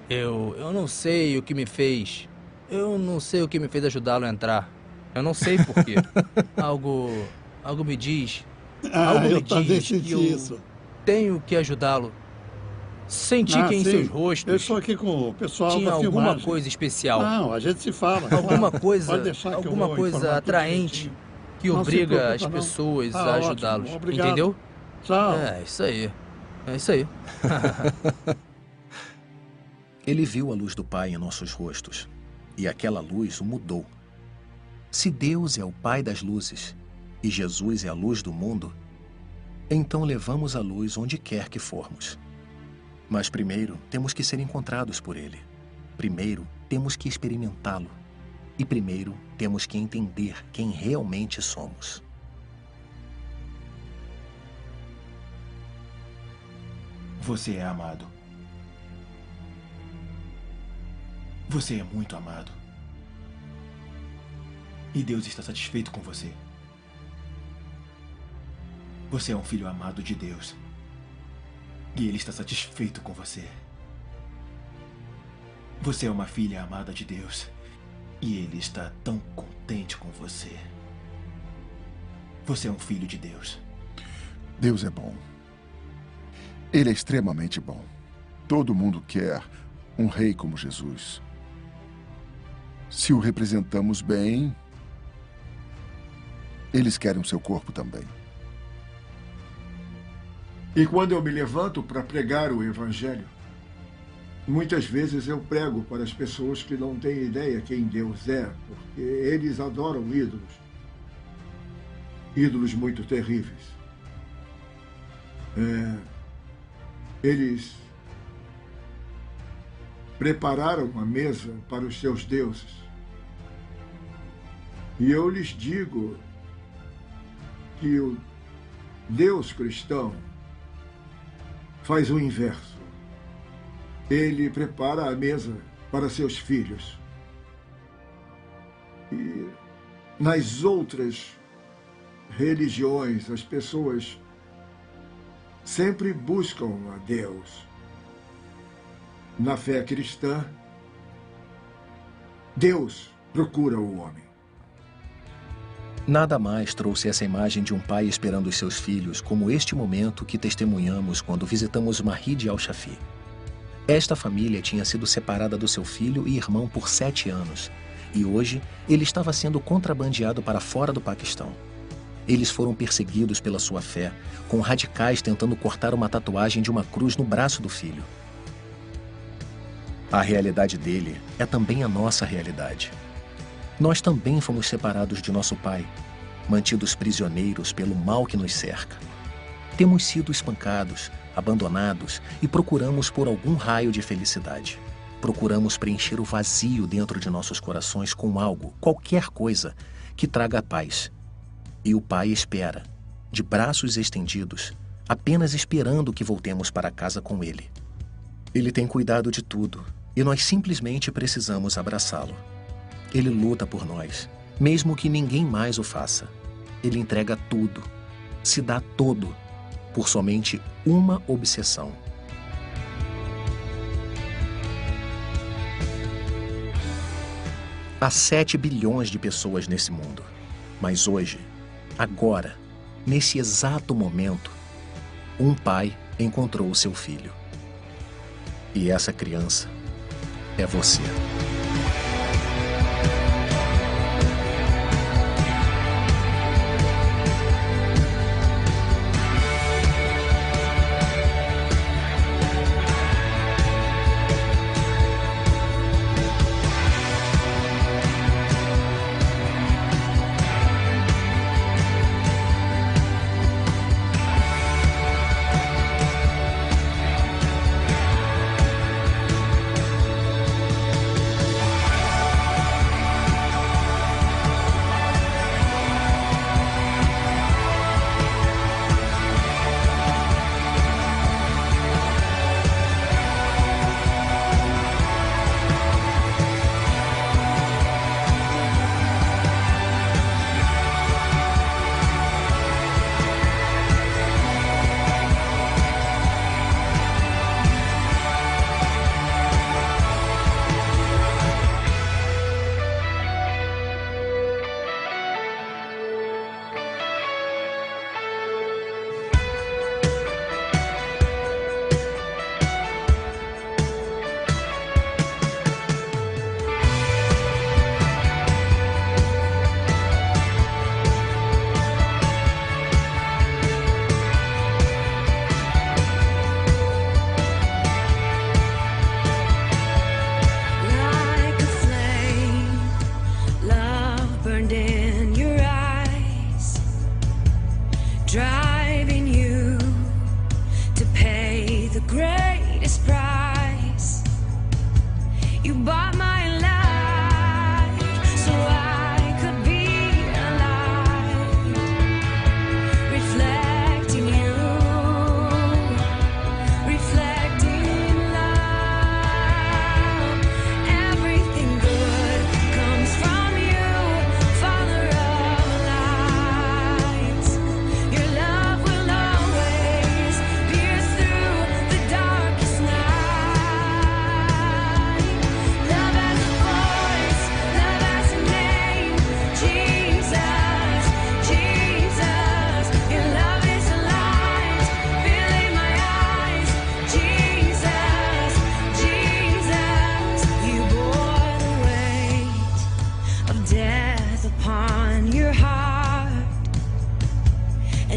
Eu não sei o que me fez. Eu não sei o que me fez ajudá-lo a entrar. Eu não sei por quê. Algo me diz. Algo me diz que eu tenho que ajudá-lo. Senti que em seus rostos. Eu estou aqui com o pessoal tinha da alguma filmagem. Coisa especial. Não, a gente se fala. Alguma claro. coisa atraente que obriga as pessoas a ajudá-los. Entendeu? Tchau. É isso aí. É isso aí. Ele viu a luz do Pai em nossos rostos, e aquela luz o mudou. Se Deus é o Pai das luzes e Jesus é a luz do mundo, então levamos a luz onde quer que formos. Mas primeiro temos que ser encontrados por Ele. Primeiro temos que experimentá-lo. E primeiro temos que entender quem realmente somos. Você é amado. Você é muito amado. E Deus está satisfeito com você. Você é um filho amado de Deus. E Ele está satisfeito com você. Você é uma filha amada de Deus. E Ele está tão contente com você. Você é um filho de Deus. Deus é bom. Ele é extremamente bom. Todo mundo quer um rei como Jesus. Se o representamos bem, eles querem o seu corpo também. E quando eu me levanto para pregar o Evangelho, muitas vezes eu prego para as pessoas que não têm ideia quem Deus é, porque eles adoram ídolos. Ídolos muito terríveis. Eles prepararam uma mesa para os seus deuses. E eu lhes digo que o Deus cristão faz o inverso. Ele prepara a mesa para seus filhos. E nas outras religiões, as pessoas sempre buscam a Deus. Na fé cristã, Deus procura o homem. Nada mais trouxe essa imagem de um pai esperando os seus filhos como este momento que testemunhamos quando visitamos Mahid al-Shafi. Esta família tinha sido separada do seu filho e irmão por 7 anos, e hoje ele estava sendo contrabandeado para fora do Paquistão. Eles foram perseguidos pela sua fé, com radicais tentando cortar uma tatuagem de uma cruz no braço do filho. A realidade dele é também a nossa realidade. Nós também fomos separados de nosso pai, mantidos prisioneiros pelo mal que nos cerca. Temos sido espancados, abandonados e procuramos por algum raio de felicidade. Procuramos preencher o vazio dentro de nossos corações com algo, qualquer coisa, que traga paz. E o pai espera, de braços estendidos, apenas esperando que voltemos para casa com ele. Ele tem cuidado de tudo e nós simplesmente precisamos abraçá-lo. Ele luta por nós, mesmo que ninguém mais o faça. Ele entrega tudo, se dá todo, por somente uma obsessão. Há 7 bilhões de pessoas nesse mundo, mas hoje, agora, nesse exato momento, um pai encontrou o seu filho. E essa criança é você.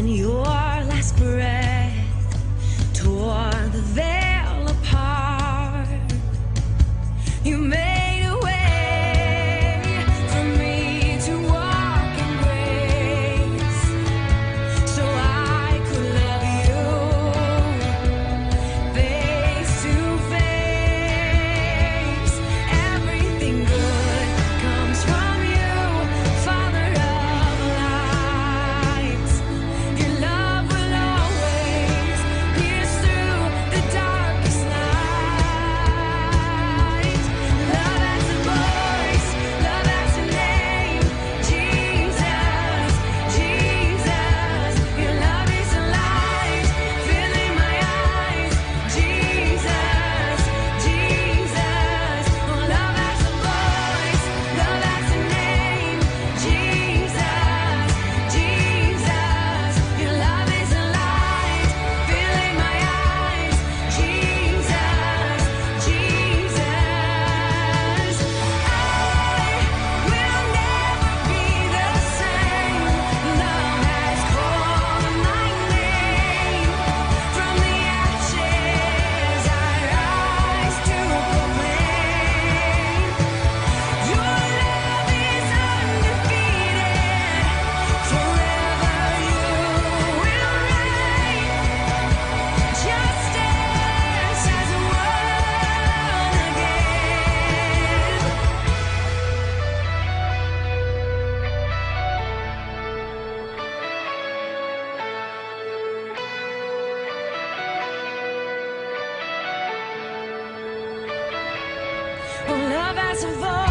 Your love will always impossible.